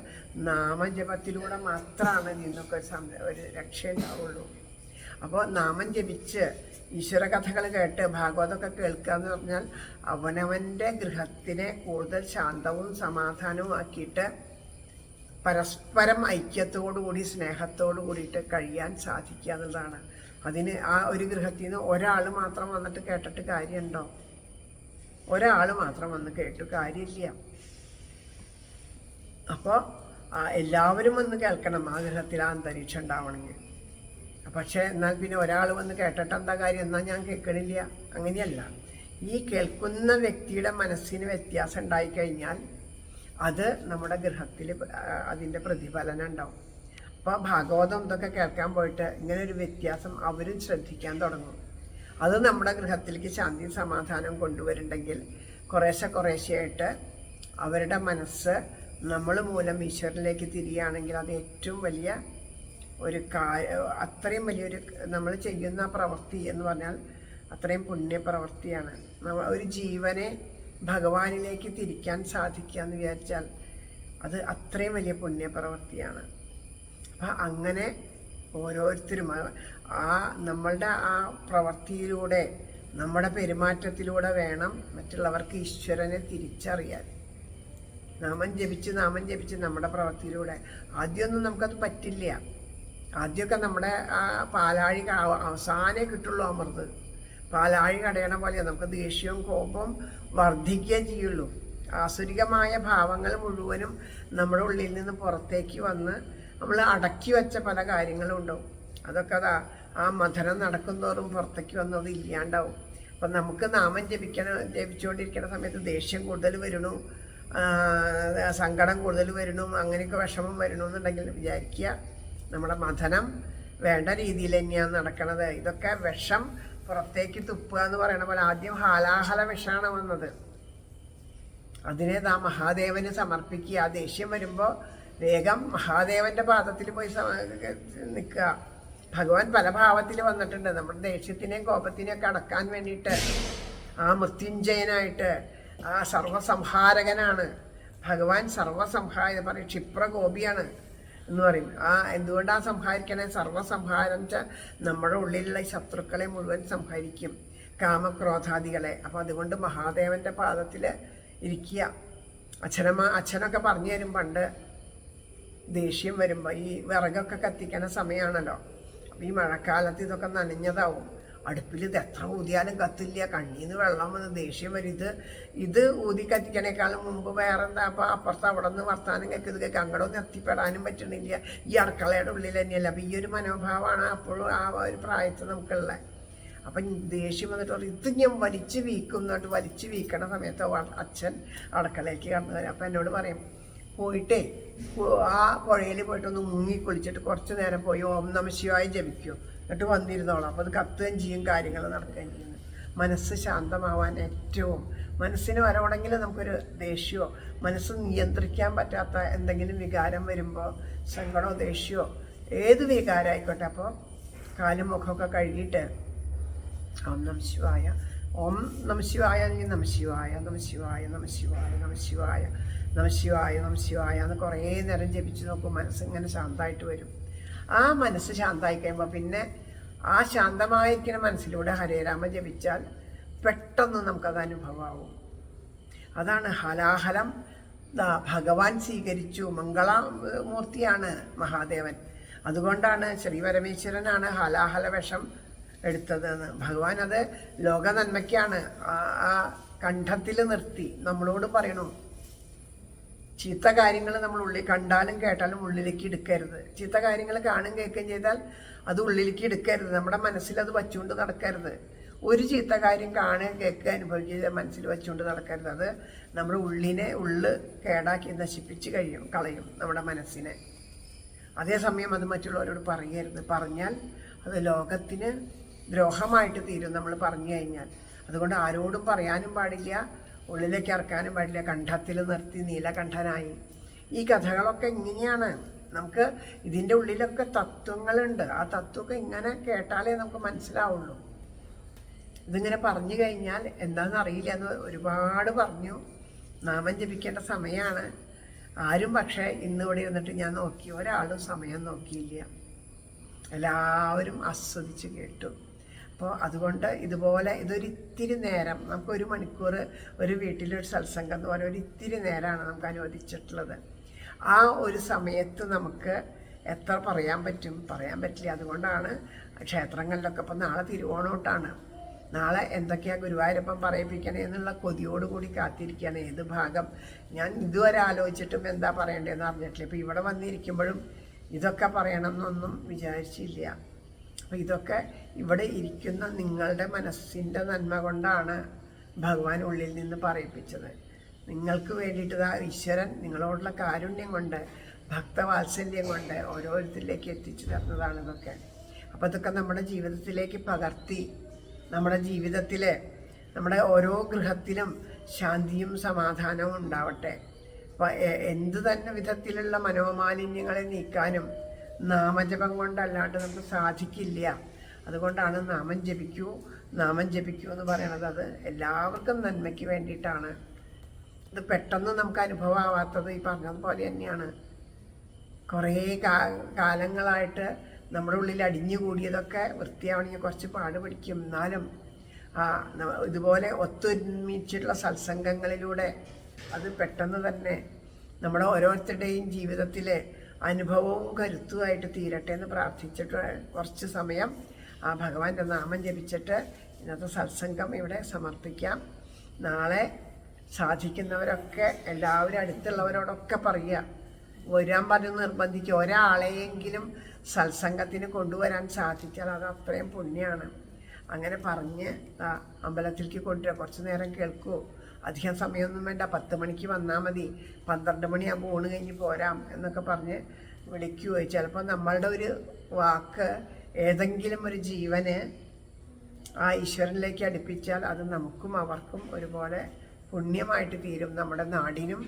നാമജപത്തിലൂടെ മാത്രമാണ് നിന്നൊക്കെ ഒരു രക്ഷ ഉണ്ടാവുള്ളൂ. അപ്പോൾ നാമം ജപിച്ച് ഈശ്വര കഥകൾ കേട്ട് ഭാഗവതമൊക്കെ കേൾക്കുക എന്ന് പറഞ്ഞാൽ അവനവൻ്റെ ഗൃഹത്തിനെ കൂടുതൽ ശാന്തവും സമാധാനവും ആക്കിയിട്ട് പരസ്പരം ഐക്യത്തോടുകൂടി സ്നേഹത്തോടു കൂടിയിട്ട് കഴിയാൻ സാധിക്കുക എന്നുള്ളതാണ്. അതിന് ആ ഒരു ഗൃഹത്തിൽ നിന്ന് ഒരാൾ മാത്രം വന്നിട്ട് കേട്ടിട്ട് കാര്യമുണ്ടോ? ഒരാൾ മാത്രം വന്ന് കേട്ടു കാര്യമില്ല. അപ്പോൾ എല്ലാവരും വന്ന് കേൾക്കണം ആ ഗൃഹത്തിൽ ആ അന്തരീക്ഷം ഉണ്ടാവണമെങ്കിൽ. പക്ഷേ എന്നാൽ പിന്നെ ഒരാൾ വന്ന് കേട്ടിട്ട് എന്താ കാര്യം, എന്നാൽ ഞാൻ കേൾക്കണില്ല, അങ്ങനെയല്ല. ഈ കേൾക്കുന്ന വ്യക്തിയുടെ മനസ്സിന് വ്യത്യാസം ഉണ്ടായിക്കഴിഞ്ഞാൽ അത് നമ്മുടെ ഗൃഹത്തിൽ അതിൻ്റെ പ്രതിഫലനം ഉണ്ടാവും. അപ്പോൾ ഭാഗവതം ഇതൊക്കെ കേൾക്കാൻ പോയിട്ട് ഇങ്ങനെ ഒരു വ്യത്യാസം അവരും ശ്രദ്ധിക്കാൻ തുടങ്ങും. അത് നമ്മുടെ ഗൃഹത്തിലേക്ക് ശാന്തി സമാധാനം കൊണ്ടുവരുന്നുണ്ടെങ്കിൽ കുറേശ്ശെയായിട്ട് അവരുടെ മനസ്സ് നമ്മൾ മൂലം ഈശ്വരനിലേക്ക് തിരിയുകയാണെങ്കിൽ അത് ഏറ്റവും വലിയ ഒരു അത്രയും വലിയൊരു നമ്മൾ ചെയ്യുന്ന പ്രവൃത്തി എന്ന് പറഞ്ഞാൽ അത്രയും പുണ്യപ്രവൃത്തിയാണ്. ഒരു ജീവനെ ഭഗവാനിലേക്ക് തിരിക്കാൻ സാധിക്കുക എന്ന് വിചാരിച്ചാൽ അത് അത്രയും വലിയ പുണ്യപ്രവൃത്തിയാണ്. അപ്പം അങ്ങനെ ഓരോരുത്തരും നമ്മളുടെ ആ പ്രവൃത്തിയിലൂടെ നമ്മുടെ പെരുമാറ്റത്തിലൂടെ വേണം മറ്റുള്ളവർക്ക് ഈശ്വരനെ തിരിച്ചറിയാൻ. നാമം ജപിച്ച് നമ്മുടെ പ്രവൃത്തിയിലൂടെ ആദ്യമൊന്നും നമുക്കത് പറ്റില്ല. ആദ്യമൊക്കെ നമ്മുടെ ആ പാലാഴി അവസാനേ കിട്ടുള്ളൂ അമൃത്. പാലാഴി കടയണ പോലെ നമുക്ക് ദേഷ്യവും കോപവും വർദ്ധിക്കുകയും ചെയ്യുള്ളൂ. ആസുരികമായ ഭാവങ്ങൾ മുഴുവനും നമ്മുടെ ഉള്ളിൽ നിന്ന് പുറത്തേക്ക് വന്ന് നമ്മൾ അടക്കി വെച്ച പല കാര്യങ്ങളും ഉണ്ടാവും. അതൊക്കെ ആ മഥനം നടക്കുന്നതോറും പുറത്തേക്ക് വന്നത് ഇല്ലാണ്ടാവും. അപ്പം നമുക്ക് നാമം ജപിച്ചുകൊണ്ടിരിക്കുന്ന സമയത്ത് ദേഷ്യം കൂടുതൽ വരണു, സങ്കടം കൂടുതൽ വരണു, അങ്ങനെയൊക്കെ വിഷമം വരണമെന്നുണ്ടെങ്കിൽ വിചാരിക്കുക നമ്മുടെ മഥനം വേണ്ട രീതിയിൽ തന്നെയാണ് നടക്കണത്. ഇതൊക്കെ വിഷം പുറത്തേക്ക് തുപ്പുക എന്ന് പറയണ പോലെ ആദ്യം ഹാലാഹല വിഷമാണ് വന്നത്. അതിനെ മഹാദേവന് സമർപ്പിക്കുക. ആ ദേഷ്യം വരുമ്പോൾ വേഗം മഹാദേവന്റെ പാദത്തിൽ പോയി നിൽക്കുക. ഭഗവാൻ പല ഭാവത്തിൽ വന്നിട്ടുണ്ട് നമ്മുടെ ദേഷ്യത്തിനെയും കോപത്തിനെയും ഒക്കെ അടക്കാൻ വേണ്ടിയിട്ട്. ആ മൃത്യുഞ്ജയനായിട്ട്, ആ സർവസംഹാരകനാണ് ഭഗവാൻ. പറയും ക്ഷിപ്രകോപിയാണ് എന്ന് പറയും. എന്തുകൊണ്ടാണ് സംഹാരിക്കണേ? സർവസംഹാരം വെച്ചാൽ നമ്മുടെ ഉള്ളിലുള്ള ശത്രുക്കളെ മുഴുവൻ സംഹരിക്കും, കാമക്രോധാദികളെ. അപ്പം അതുകൊണ്ട് മഹാദേവന്റെ പാദത്തിൽ ഇരിക്കുക. അച്ഛനൊക്കെ പറഞ്ഞു തരും, പണ്ട് ദേഷ്യം വരുമ്പോൾ ഈ വിറകൊക്കെ കത്തിക്കണ സമയമാണല്ലോ. അപ്പം ഈ മഴക്കാലത്ത് ഇതൊക്കെ നനഞ്ഞതാവും. അടുപ്പിൽ ഇത് എത്ര ഊതിയാലും കത്തില്ല, കണ്ണീന്ന് വെള്ളം വന്ന് ദേഷ്യം വരും. ഇത് ഊതി കത്തിക്കണേക്കാളും മുമ്പ് വേറെ എന്താ അപ്പം അപ്പുറത്ത് അവിടെ നിന്ന് വർത്താനം കേൾക്കുക, അങ്ങടൊന്നും എത്തിപ്പെടാനും പറ്റണില്ല. ഈ അടുക്കളയുടെ ഉള്ളിൽ തന്നെയല്ല. അപ്പം ഈ ഒരു മനോഭാവമാണ് അപ്പോഴും ആ ഒരു പ്രായത്തിൽ നമുക്കുള്ളത്. അപ്പം ദേഷ്യം വന്നിട്ട് പറയും, ഇത് ഞാൻ വലിച്ചു വീക്കും എന്നിട്ട് വലിച്ചു വീക്കണ സമയത്ത് അച്ഛൻ അടുക്കളയ്ക്ക് കടന്നു തരാം. അപ്പം എന്നോട് പറയും, പോയിട്ടേ ആ പുഴയിൽ പോയിട്ടൊന്ന് മുങ്ങി കുളിച്ചിട്ട് കുറച്ച് നേരം പോയി ഓം നമഃ ശിവായ ജപിക്കും, എന്നിട്ട് വന്നിരുന്നോളാം. അപ്പോൾ അത് കത്തുകയും ചെയ്യും, കാര്യങ്ങൾ നടക്കുകയും ചെയ്യുന്നു. മനസ്സ് ശാന്തമാവാൻ ഏറ്റവും മനസ്സിന് വരവണമെങ്കിൽ നമുക്കൊരു ദേഷ്യമോ മനസ്സ് നിയന്ത്രിക്കാൻ പറ്റാത്ത എന്തെങ്കിലും വികാരം വരുമ്പോൾ സങ്കടമോ ദേഷ്യമോ ഏത് വികാരമായിക്കോട്ടെ, അപ്പോൾ കാലും മുഖമൊക്കെ കഴുകിയിട്ട് ഓം നമഃ ശിവായ, ഓം നമഃ ശിവായ, അല്ലെങ്കിൽ നമഃ ശിവായ, നമഃ ശിവായ, നമഃ ശിവായ, നമഃ ശിവായ, നമഃ ശിവായ, നമഃ ശിവായ എന്ന് കുറേ നേരം ജപിച്ച് നോക്കും. മനസ്സിങ്ങനെ ശാന്തമായിട്ട് വരും. ആ മനസ്സ് ശാന്തമായി കഴിയുമ്പോൾ പിന്നെ ആ ശാന്തമായിരിക്കുന്ന മനസ്സിലൂടെ ഹരേരാമ ജപിച്ചാൽ പെട്ടെന്ന് നമുക്കത് അനുഭവമാവും. അതാണ് ഹലാഹലം. ഭഗവാൻ സ്വീകരിച്ചു. മംഗളമൂർത്തിയാണ് മഹാദേവൻ. അതുകൊണ്ടാണ് ശ്രീപരമേശ്വരനാണ് ഹലാഹല വിഷം എടുത്തതെന്ന്. ഭഗവാൻ അത് ലോക നന്മയ്ക്കാണ്. ആ കണ്ഠത്തിൽ നിർത്തി നമ്മളോട് പറയണു, ചീത്ത കാര്യങ്ങൾ നമ്മൾ ഉള്ളിൽ കണ്ടാലും കേട്ടാലും ഉള്ളിലേക്ക് എടുക്കരുത്. ചീത്ത കാര്യങ്ങൾ കാണുകയും കേൾക്കുകയും ചെയ്താൽ അത് ഉള്ളിലേക്ക് എടുക്കരുത്. നമ്മുടെ മനസ്സിൽ അത് വച്ചുകൊണ്ട് നടക്കരുത്. ഒരു ചീത്ത കാര്യം കാണുക, കേൾക്കുക, അനുഭവിക്കുക, മനസ്സിൽ വെച്ചുകൊണ്ട് നടക്കരുത്. അത് നമ്മുടെ ഉള്ള് കേടാക്കി നശിപ്പിച്ച് കളയും നമ്മുടെ മനസ്സിനെ. അതേസമയം അത് മറ്റുള്ളവരോട് പറയരുത്. പറഞ്ഞാൽ അത് ലോകത്തിന് ദ്രോഹമായിട്ട് തീരും നമ്മൾ പറഞ്ഞു കഴിഞ്ഞാൽ. അതുകൊണ്ട് ആരോടും പറയാനും പാടില്ല, ഉള്ളിലേക്ക് ഇറക്കാനും പാടില്ല. കണ്ഠത്തിൽ നിർത്തി നീലകണ്ഠനായി. ഈ കഥകളൊക്കെ ഇങ്ങനെയാണ്. നമുക്ക് ഇതിൻ്റെ ഉള്ളിലൊക്കെ തത്വങ്ങളുണ്ട്. ആ തത്വമൊക്കെ ഇങ്ങനെ കേട്ടാലേ നമുക്ക് മനസ്സിലാവുള്ളൂ. ഇതിങ്ങനെ പറഞ്ഞു കഴിഞ്ഞാൽ എന്താണെന്ന് അറിയില്ല എന്ന് ഒരുപാട് പറഞ്ഞു. നാമം ജപിക്കേണ്ട സമയമാണ്. ആരും പക്ഷേ ഇന്നിവിടെ ഇരുന്നിട്ട് ഞാൻ നോക്കി, ഒരാളും സമയം നോക്കിയില്ല. എല്ലാവരും ആസ്വദിച്ച് കേട്ടു. അപ്പോൾ അതുകൊണ്ട് ഇതുപോലെ ഇതൊരിത്തിരി നേരം, നമുക്ക് 1 മണിക്കൂർ ഒരു വീട്ടിലൊരു സത്സംഗം എന്ന് പോലെ ഒരിത്തിരി നേരമാണ് നമുക്ക് അനുവദിച്ചിട്ടുള്ളത്. ആ ഒരു സമയത്ത് നമുക്ക് എത്ര പറയാൻ പറ്റും? പറയാൻ പറ്റില്ല. അതുകൊണ്ടാണ് ക്ഷേത്രങ്ങളിലൊക്കെ ഇപ്പം നാളെ തിരുവോണോട്ടാണ്. നാളെ എന്തൊക്കെയാണ് ഗുരുവായൂരപ്പൻ പറയിപ്പിക്കണേ എന്നുള്ള കൊതിയോടുകൂടി കാത്തിരിക്കുകയാണ്. ഏത് ഭാഗം ഞാൻ ഇതുവരെ ആലോചിച്ചിട്ടും എന്താ പറയേണ്ടതെന്ന് അറിഞ്ഞിട്ടില്ല. ഇപ്പോൾ ഇവിടെ വന്നിരിക്കുമ്പോഴും ഇതൊക്കെ പറയണം എന്നൊന്നും വിചാരിച്ചില്ല. അപ്പോൾ ഇതൊക്കെ ഇവിടെ ഇരിക്കുന്ന നിങ്ങളുടെ മനസ്സിൻ്റെ നന്മ കൊണ്ടാണ് ഭഗവാൻ ഉള്ളിൽ നിന്ന് പറയിപ്പിച്ചത്. നിങ്ങൾക്ക് വേണ്ടിയിട്ട് ഈശ്വരൻ നിങ്ങളോടുള്ള കാരുണ്യം കൊണ്ട്, ഭക്തവാത്സല്യം കൊണ്ട് ഓരോരുത്തരിലേക്ക് എത്തിച്ചു തരുന്നതാണ് ഇതൊക്കെ. അപ്പോൾ ഇതൊക്കെ നമ്മുടെ ജീവിതത്തിലേക്ക് പകർത്തി നമ്മുടെ ജീവിതത്തിൽ, നമ്മുടെ ഓരോ ഗൃഹത്തിലും ശാന്തിയും സമാധാനവും ഉണ്ടാവട്ടെ. അപ്പോൾ എന്ത് തന്നെ വിധത്തിലുള്ള മനോമാലിന്യങ്ങളെ നീക്കാനും നാമജപം കൊണ്ടല്ലാണ്ട് നമുക്ക് സാധിക്കില്ല. അതുകൊണ്ടാണ് നാമം ജപിക്കൂ എന്ന് പറയണത്. അത് എല്ലാവർക്കും നന്മയ്ക്ക് വേണ്ടിയിട്ടാണ്. ഇത് പെട്ടെന്ന് നമുക്ക് അനുഭവമാവാത്തത് ഈ പറഞ്ഞതുപോലെ തന്നെയാണ്. കുറേ കാലങ്ങളായിട്ട് നമ്മുടെ ഉള്ളിൽ അടിഞ്ഞുകൂടിയതൊക്കെ വൃത്തിയാവണമെങ്കിൽ കുറച്ച് പാട് പിടിക്കും. എന്നാലും ഇതുപോലെ ഒത്തൊരുമിച്ചിട്ടുള്ള സത്സംഗങ്ങളിലൂടെ അത് പെട്ടെന്ന് തന്നെ നമ്മുടെ ഓരോരുത്തരുടെയും ജീവിതത്തിലെ അനുഭവവും കരുത്തുമായിട്ട് തീരട്ടെ എന്ന് പ്രാർത്ഥിച്ചിട്ട് കുറച്ച് സമയം ആ ഭഗവാന്റെ നാമം ജപിച്ചിട്ട് ഇന്നത്തെ സത്സംഗം ഇവിടെ സമർപ്പിക്കാം. നാളെ സാധിക്കുന്നവരൊക്കെ എല്ലാവരും അടുത്തുള്ളവരോടൊക്കെ പറയുക, വരാൻ പറഞ്ഞ് നിർബന്ധിക്കുക. ഒരാളെയെങ്കിലും സത്സംഗത്തിന് കൊണ്ടുവരാൻ സാധിച്ചാൽ അത് അത്രയും പുണ്യമാണ്. അങ്ങനെ പറഞ്ഞ് അമ്പലത്തിലേക്ക് കൊണ്ടുവരിക. കുറച്ച് നേരം കേൾക്കൂ, അധികം സമയമൊന്നും വേണ്ട. 10 മണിക്ക് വന്നാൽ മതി, 12 മണിയാകുമ്പോൾ ഊണ് കഴിഞ്ഞ് പോരാം എന്നൊക്കെ പറഞ്ഞ് വിളിക്കുകയോ. ചിലപ്പോൾ നമ്മളുടെ ഒരു വാക്ക് ഏതെങ്കിലും ഒരു ജീവന് ആ ഈശ്വരനിലേക്ക് അടുപ്പിച്ചാൽ അത് നമുക്കും അവർക്കും ഒരുപോലെ പുണ്യമായിട്ട് തീരും, നമ്മുടെ നാടിനും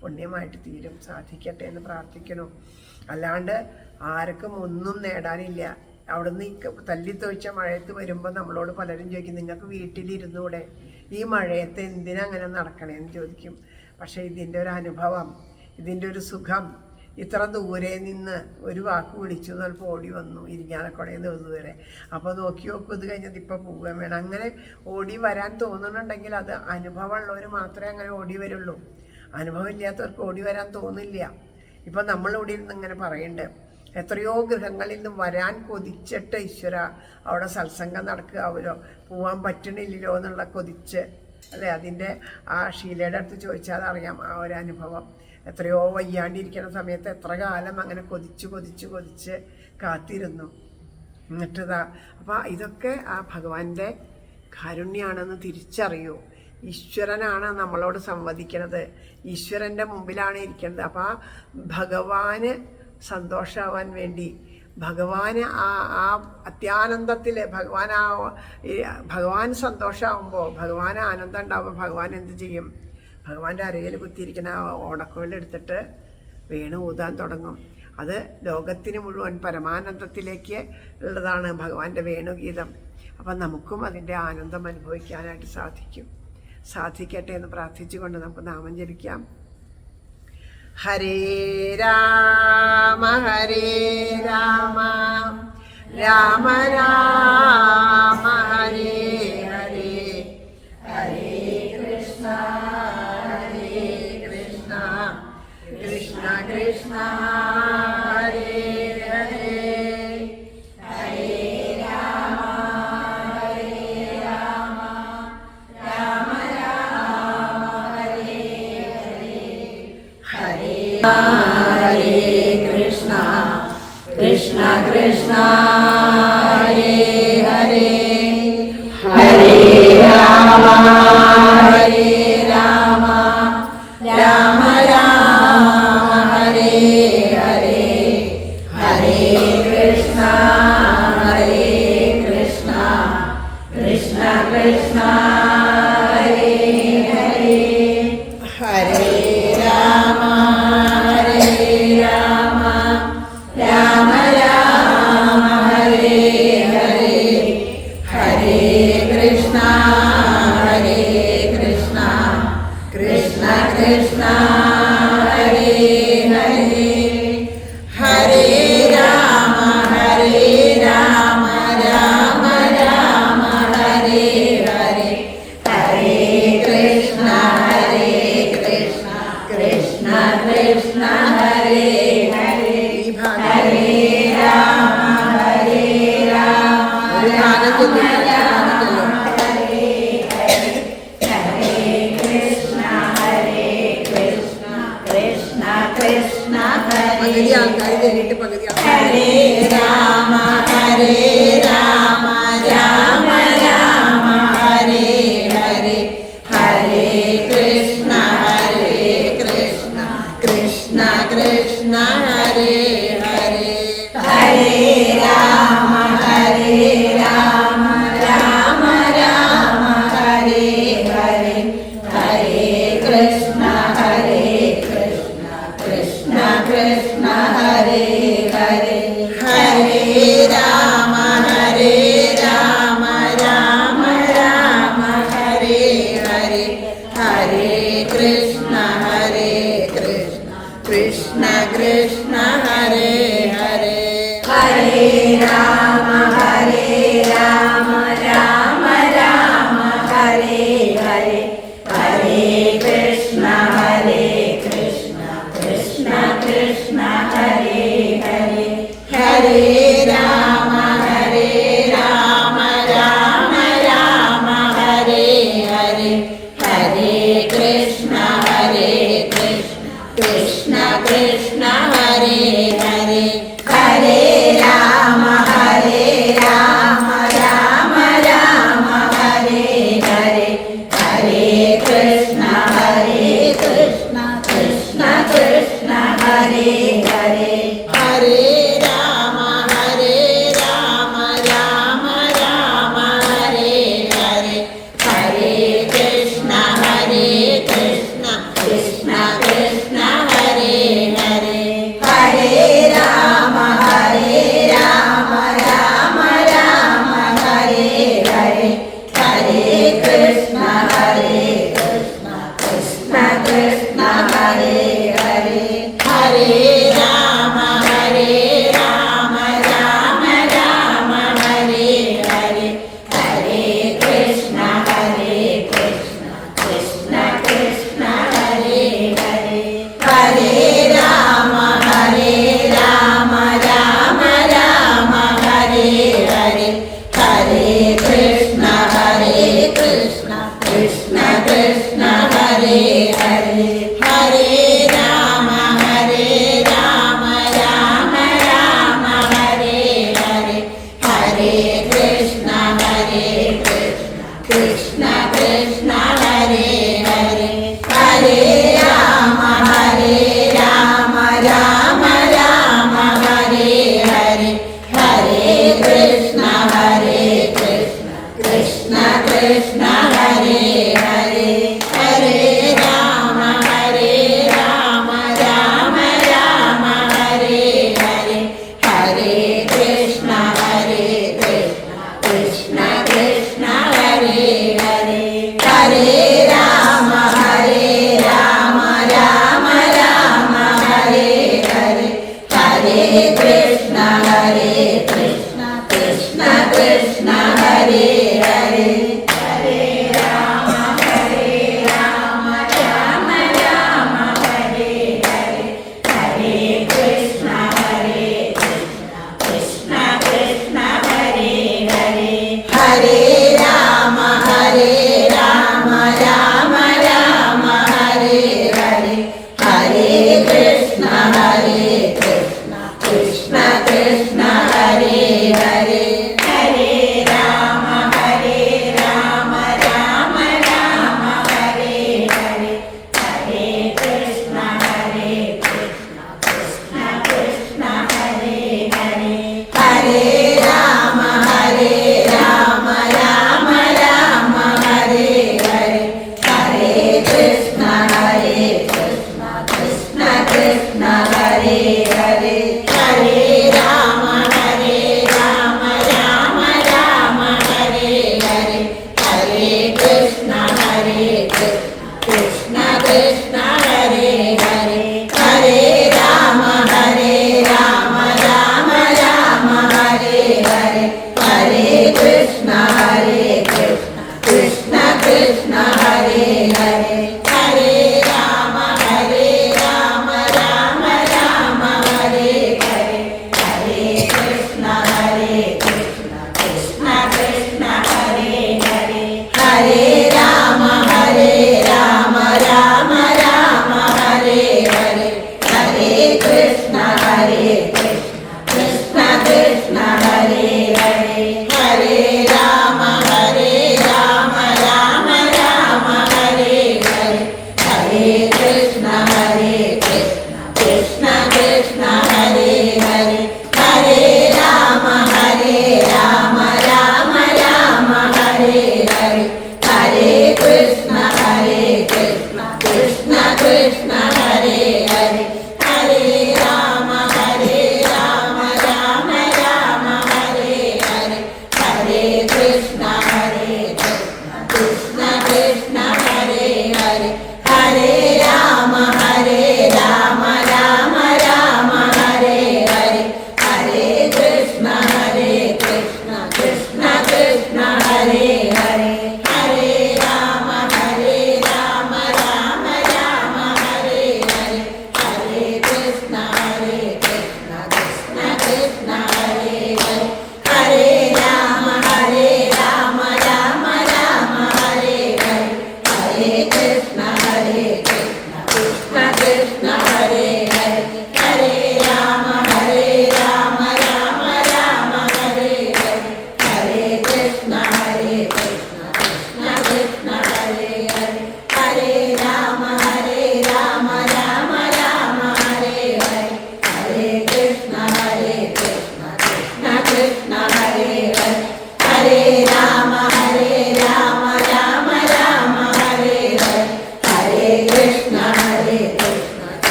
പുണ്യമായിട്ട് തീരും. സാധിക്കട്ടെ എന്ന് പ്രാർത്ഥിക്കണം. അല്ലാണ്ട് ആർക്കും ഒന്നും നേടാനില്ല. അവിടുന്ന് തല്ലിത്തൊഴിച്ച മഴയത്ത് വരുമ്പോൾ നമ്മളോട് പലരും ചോദിക്കും, നിങ്ങൾക്ക് വീട്ടിലിരുന്നൂടെ, ഈ മഴയത്ത് എന്തിനാ അങ്ങനെ നടക്കണേന്ന് ചോദിക്കും. പക്ഷേ ഇതിൻ്റെ ഒരു അനുഭവം, ഇതിൻ്റെ ഒരു സുഖം, ഇത്ര ദൂരെ നിന്ന് ഒരു വാക്ക് വിളിച്ചു എന്നപ്പോൾ ഓടി വന്നു ഇരിങ്ങാലക്കുടയിൽ നിന്ന് ഇതുവരെ. അപ്പോൾ നോക്കി നോക്കും, ഇത് കഴിഞ്ഞത് ഇപ്പോൾ പോവുകയും വേണം. അങ്ങനെ ഓടി വരാൻ തോന്നുന്നുണ്ടെങ്കിൽ അത് അനുഭവമുള്ളവർ മാത്രമേ അങ്ങനെ ഓടി വരുള്ളൂ. അനുഭവം ഇല്ലാത്തവർക്ക് ഓടി വരാൻ തോന്നില്ല. ഇപ്പം നമ്മളിവിടെ ഇരുന്ന് ഇങ്ങനെ പറയുന്നുണ്ട്, എത്രയോ ഗൃഹങ്ങളിൽ നിന്ന് വരാൻ കൊതിച്ചിട്ട് ഈശ്വര അവിടെ സത്സംഗം നടക്കുക, അവരോ പോവാൻ പറ്റണില്ലല്ലോ എന്നുള്ള കൊതിച്ച് അല്ലേ. അതിൻ്റെ ആ ഷീലയുടെ അടുത്ത് ചോദിച്ചാൽ അറിയാം ആ ഒരു അനുഭവം. എത്രയോ വയ്യാണ്ടിരിക്കുന്ന സമയത്ത് എത്ര കാലം അങ്ങനെ കൊതിച്ച് കാത്തിരുന്നു. എന്നിട്ടതാ. അപ്പോൾ ഇതൊക്കെ ആ ഭഗവാന്റെ കാരുണ്യാണെന്ന് തിരിച്ചറിയൂ. ഈശ്വരനാണ് നമ്മളോട് സംവദിക്കുന്നത്, ഈശ്വരൻ്റെ മുമ്പിലാണ് ഇരിക്കുന്നത്. അപ്പോൾ ആ ഭഗവാന് സന്തോഷമാവാൻ വേണ്ടി, ഭഗവാന് ആ അത്യാനന്ദത്തിൽ ഭഗവാൻ സന്തോഷമാകുമ്പോൾ, ഭഗവാൻ ആനന്ദം ഉണ്ടാകുമ്പോൾ ഭഗവാൻ എന്ത് ചെയ്യും? ഭഗവാന്റെ അരയിൽ കുത്തിയിരിക്കുന്ന ഓടക്കുഴലെടുത്തിട്ട് വേണു ഊതാൻ തുടങ്ങും. അത് ലോകത്തിന് മുഴുവൻ പരമാനന്ദത്തിലേക്ക് ഉള്ളതാണ് ഭഗവാന്റെ വേണുഗീതം. അപ്പം നമുക്കും അതിൻ്റെ ആനന്ദം അനുഭവിക്കാനായിട്ട് സാധിക്കട്ടെ എന്ന് പ്രാർത്ഥിച്ചുകൊണ്ട് നമുക്ക് നാമം ജപിക്കാം. ഹരേ രാമ രാമ രാമ ഹരേ ഹരേ, ഹരേ കൃഷ്ണ കൃഷ്ണ കൃഷ്ണ ഹരേ ഹരേ, ഹരേ രാമ രാമ രാമ ഹരേ ഹരേ, ഹരേ കൃഷ്ണ കൃഷ്ണ കൃഷ്ണ ഹരേ ഹരേ, ഹരേ Hare Rama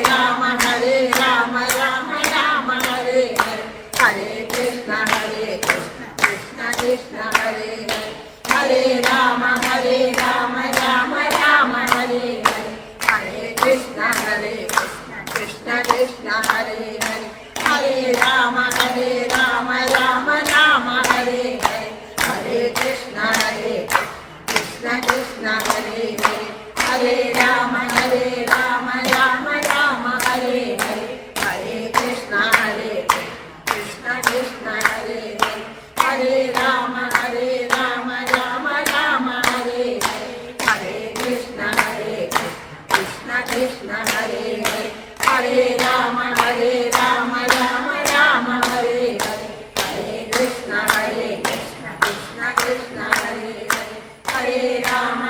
രാമ ഹരേ രാമ രാമ രാമ ഹരേ ഹരേ ഹരേ കൃഷ്ണ കൃഷ്ണ കൃഷ്ണ ഹരേ ഹരേ ഹരേ രാമ രാമ രാമ ഹരേ ഹരേ ഹരേ കൃഷ്ണ കൃഷ്ണ കൃഷ്ണ ഹരേ ഹരേ ഹരേ രാമ രാമ രാമ ഹരേ ഹരേ ഹരേ കൃഷ്ണ കൃഷ്ണ കൃഷ്ണ ഹരേ ഹരേ ഹരേ രാമ രാമ രാമ ഹരേ ഹരേ ഹരേ കൃഷ്ണ കൃഷ്ണ കൃഷ്ണ ഹരേ ഹരേ ഹരേ രാമ രാമ രാമ ഹരേ ഹരേ ഹരേ കൃഷ്ണ കൃഷ്ണ കൃഷ്ണ ഹരേ ഹരേ ഹരേ രാമ രാമ രാമ ഹരേ ഹരേ ഹരേ കൃഷ്ണ കൃഷ്ണ കൃഷ്ണ ഹരേ ഹരേ ഹരേ രാമ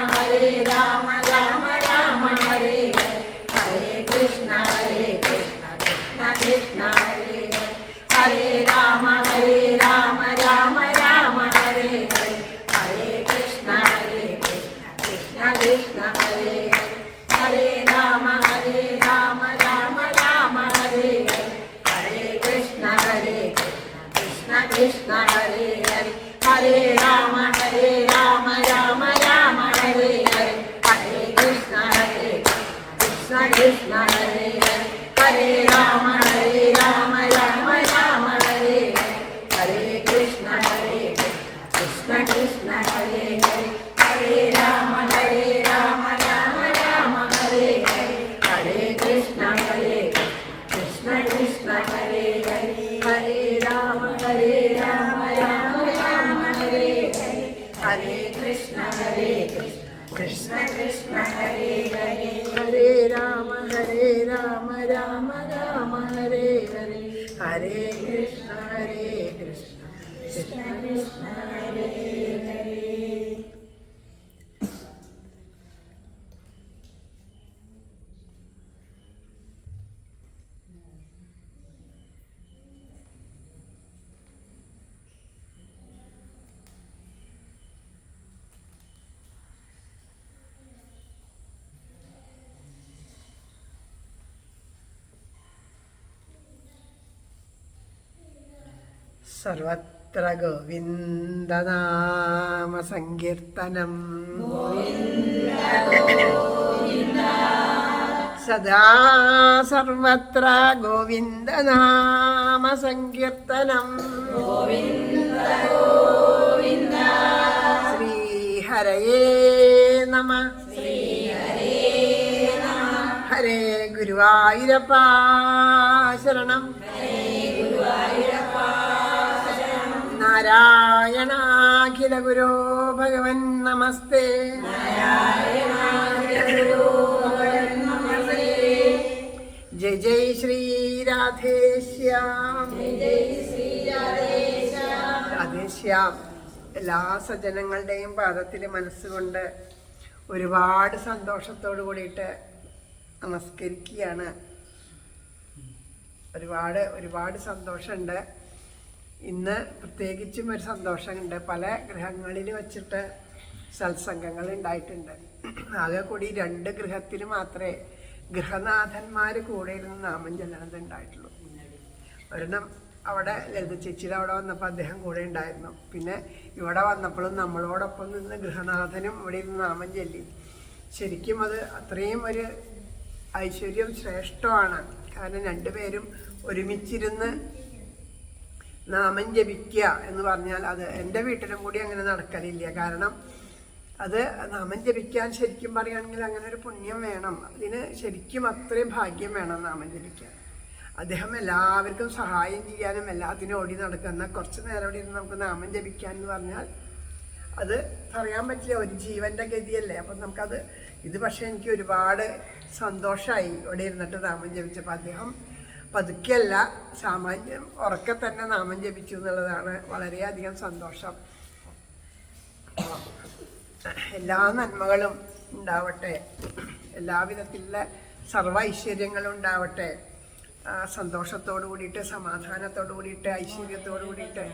രാമ രാമ ഹരേ ഹരേ ഹരേ കൃഷ്ണ കൃഷ്ണ കൃഷ്ണ ഹരേ ഹരേ ഹരേ രാമ രാമ രാമ ഹരേ ഹരേ ഹരേ കൃഷ്ണ കൃഷ്ണ കൃഷ്ണ ഹരേ ഹരേ ഹരേ രാമ രാമ രാമ ഹരേ ഹരേ ഹരേ കൃഷ്ണ കൃഷ്ണ കൃഷ്ണ ഹരേ ഹരേ ഹരേ രാമ രാമ രാമ ഹരേ ഹരേ ഹരേ കൃഷ്ണ കൃഷ്ണ കൃഷ്ണ ഹരേ ഹരേ ഹരേ രാമ രാമ രാമ ഹരേ ഹരേ ഹരേ കൃഷ്ണ കൃഷ്ണ കൃഷ്ണ ഹരേ ഹരേ ഹരേ രാമ രാമ രാമ ഹരേ ഹരേ ഹരേ കൃഷ്ണ കൃഷ്ണ കൃഷ്ണ ഹരേ ഹരേ ഹരേ രാമ രാമ രാമ ഹരേ ഹരേ ഹരേ കൃഷ്ണ കൃഷ്ണ കൃഷ്ണ ഹരേ ഹരേ ഹരേ രാമ രാമ രാമ ഹരേ ഹരേ ഹരേ കൃഷ്ണ കൃഷ്ണ കൃഷ്ണ ഹരേ ഹരേ. സർവത്ര ഗോവിന്ദനാമ സങ്കീർത്തനം സദാ സർവത്ര ഗോവിന്ദനാമ സങ്കീർത്തനം ശ്രീഹരയേ നമ ഹരേ ഗുരുവായൂരപ്പ ശരണം നാരായണാഖില ഗുരോ ഭഗവൻ നമസ്തേ ജയ ജയ ശ്രീ രാധേശ്യാം രാധേശ്യാം. എല്ലാ സജ്ജനങ്ങളുടെയും പാദത്തിൽ മനസ്സുകൊണ്ട് ഒരുപാട് സന്തോഷത്തോടു കൂടിയിട്ട് നമസ്കരിക്കുകയാണ്. ഒരുപാട് സന്തോഷമുണ്ട്. ഇന്ന് പ്രത്യേകിച്ചും ഒരു സന്തോഷമുണ്ട്. പല ഗൃഹങ്ങളിൽ വച്ചിട്ട് സത്സംഗങ്ങൾ ഉണ്ടായിട്ടുണ്ട്. ആകെ കൂടി 2 ഗൃഹത്തിൽ മാത്രമേ ഗൃഹനാഥന്മാർ കൂടെ ഇരുന്ന് നാമം ചൊല്ലണത് ഉണ്ടായിട്ടുള്ളൂ. ഒരെണ്ണം അവിടെ ലളിത ചേച്ചിയുടെ അവിടെ വന്നപ്പോൾ അദ്ദേഹം കൂടെ ഉണ്ടായിരുന്നു. പിന്നെ ഇവിടെ വന്നപ്പോഴും നമ്മളോടൊപ്പം നിന്ന് ഗൃഹനാഥനും ഇവിടെ ഇരുന്ന് നാമം ചൊല്ലി. ശരിക്കും അത് അത്രയും ഒരു ഐശ്വര്യം ശ്രേഷ്ഠമാണ്. കാരണം 2 പേരും ഒരുമിച്ചിരുന്ന് നാമം ജപിക്കുക എന്ന് പറഞ്ഞാൽ അത് എൻ്റെ വീട്ടിലും കൂടി അങ്ങനെ നടക്കലില്ല. കാരണം അത് നാമം ജപിക്കാൻ ശരിക്കും പറയുകയാണെങ്കിൽ അങ്ങനെ ഒരു പുണ്യം വേണം. അതിന് ശരിക്കും അത്രയും ഭാഗ്യം വേണം നാമം ജപിക്കാൻ. അദ്ദേഹം എല്ലാവർക്കും സഹായം ചെയ്യാനും എല്ലാത്തിനും ഓടി നടക്കുന്ന കുറച്ച് നേരം ഇവിടെ ഇരുന്ന് നമുക്ക് നാമം ജപിക്കാൻ എന്ന് പറഞ്ഞാൽ അത് പറയാൻ പറ്റില്ല. ഒരു ജീവൻ്റെ ഗതിയല്ലേ. അപ്പം നമുക്കത് പക്ഷേ എനിക്ക് ഒരുപാട് സന്തോഷമായി ഇവിടെ ഇരുന്നിട്ട് നാമം ജപിച്ചപ്പോൾ. അദ്ദേഹം പതുക്കെയല്ല, സാമാന്യം ഉറക്കെ തന്നെ നാമം ജപിച്ചു എന്നുള്ളതാണ് വളരെയധികം സന്തോഷം. എല്ലാ നന്മകളും ഉണ്ടാവട്ടെ, എല്ലാവിധത്തിലുള്ള സർവ്വ ഐശ്വര്യങ്ങളും ഉണ്ടാവട്ടെ. സന്തോഷത്തോടു കൂടിയിട്ട്, സമാധാനത്തോടു കൂടിയിട്ട്, ഐശ്വര്യത്തോടു കൂടിയിട്ട്,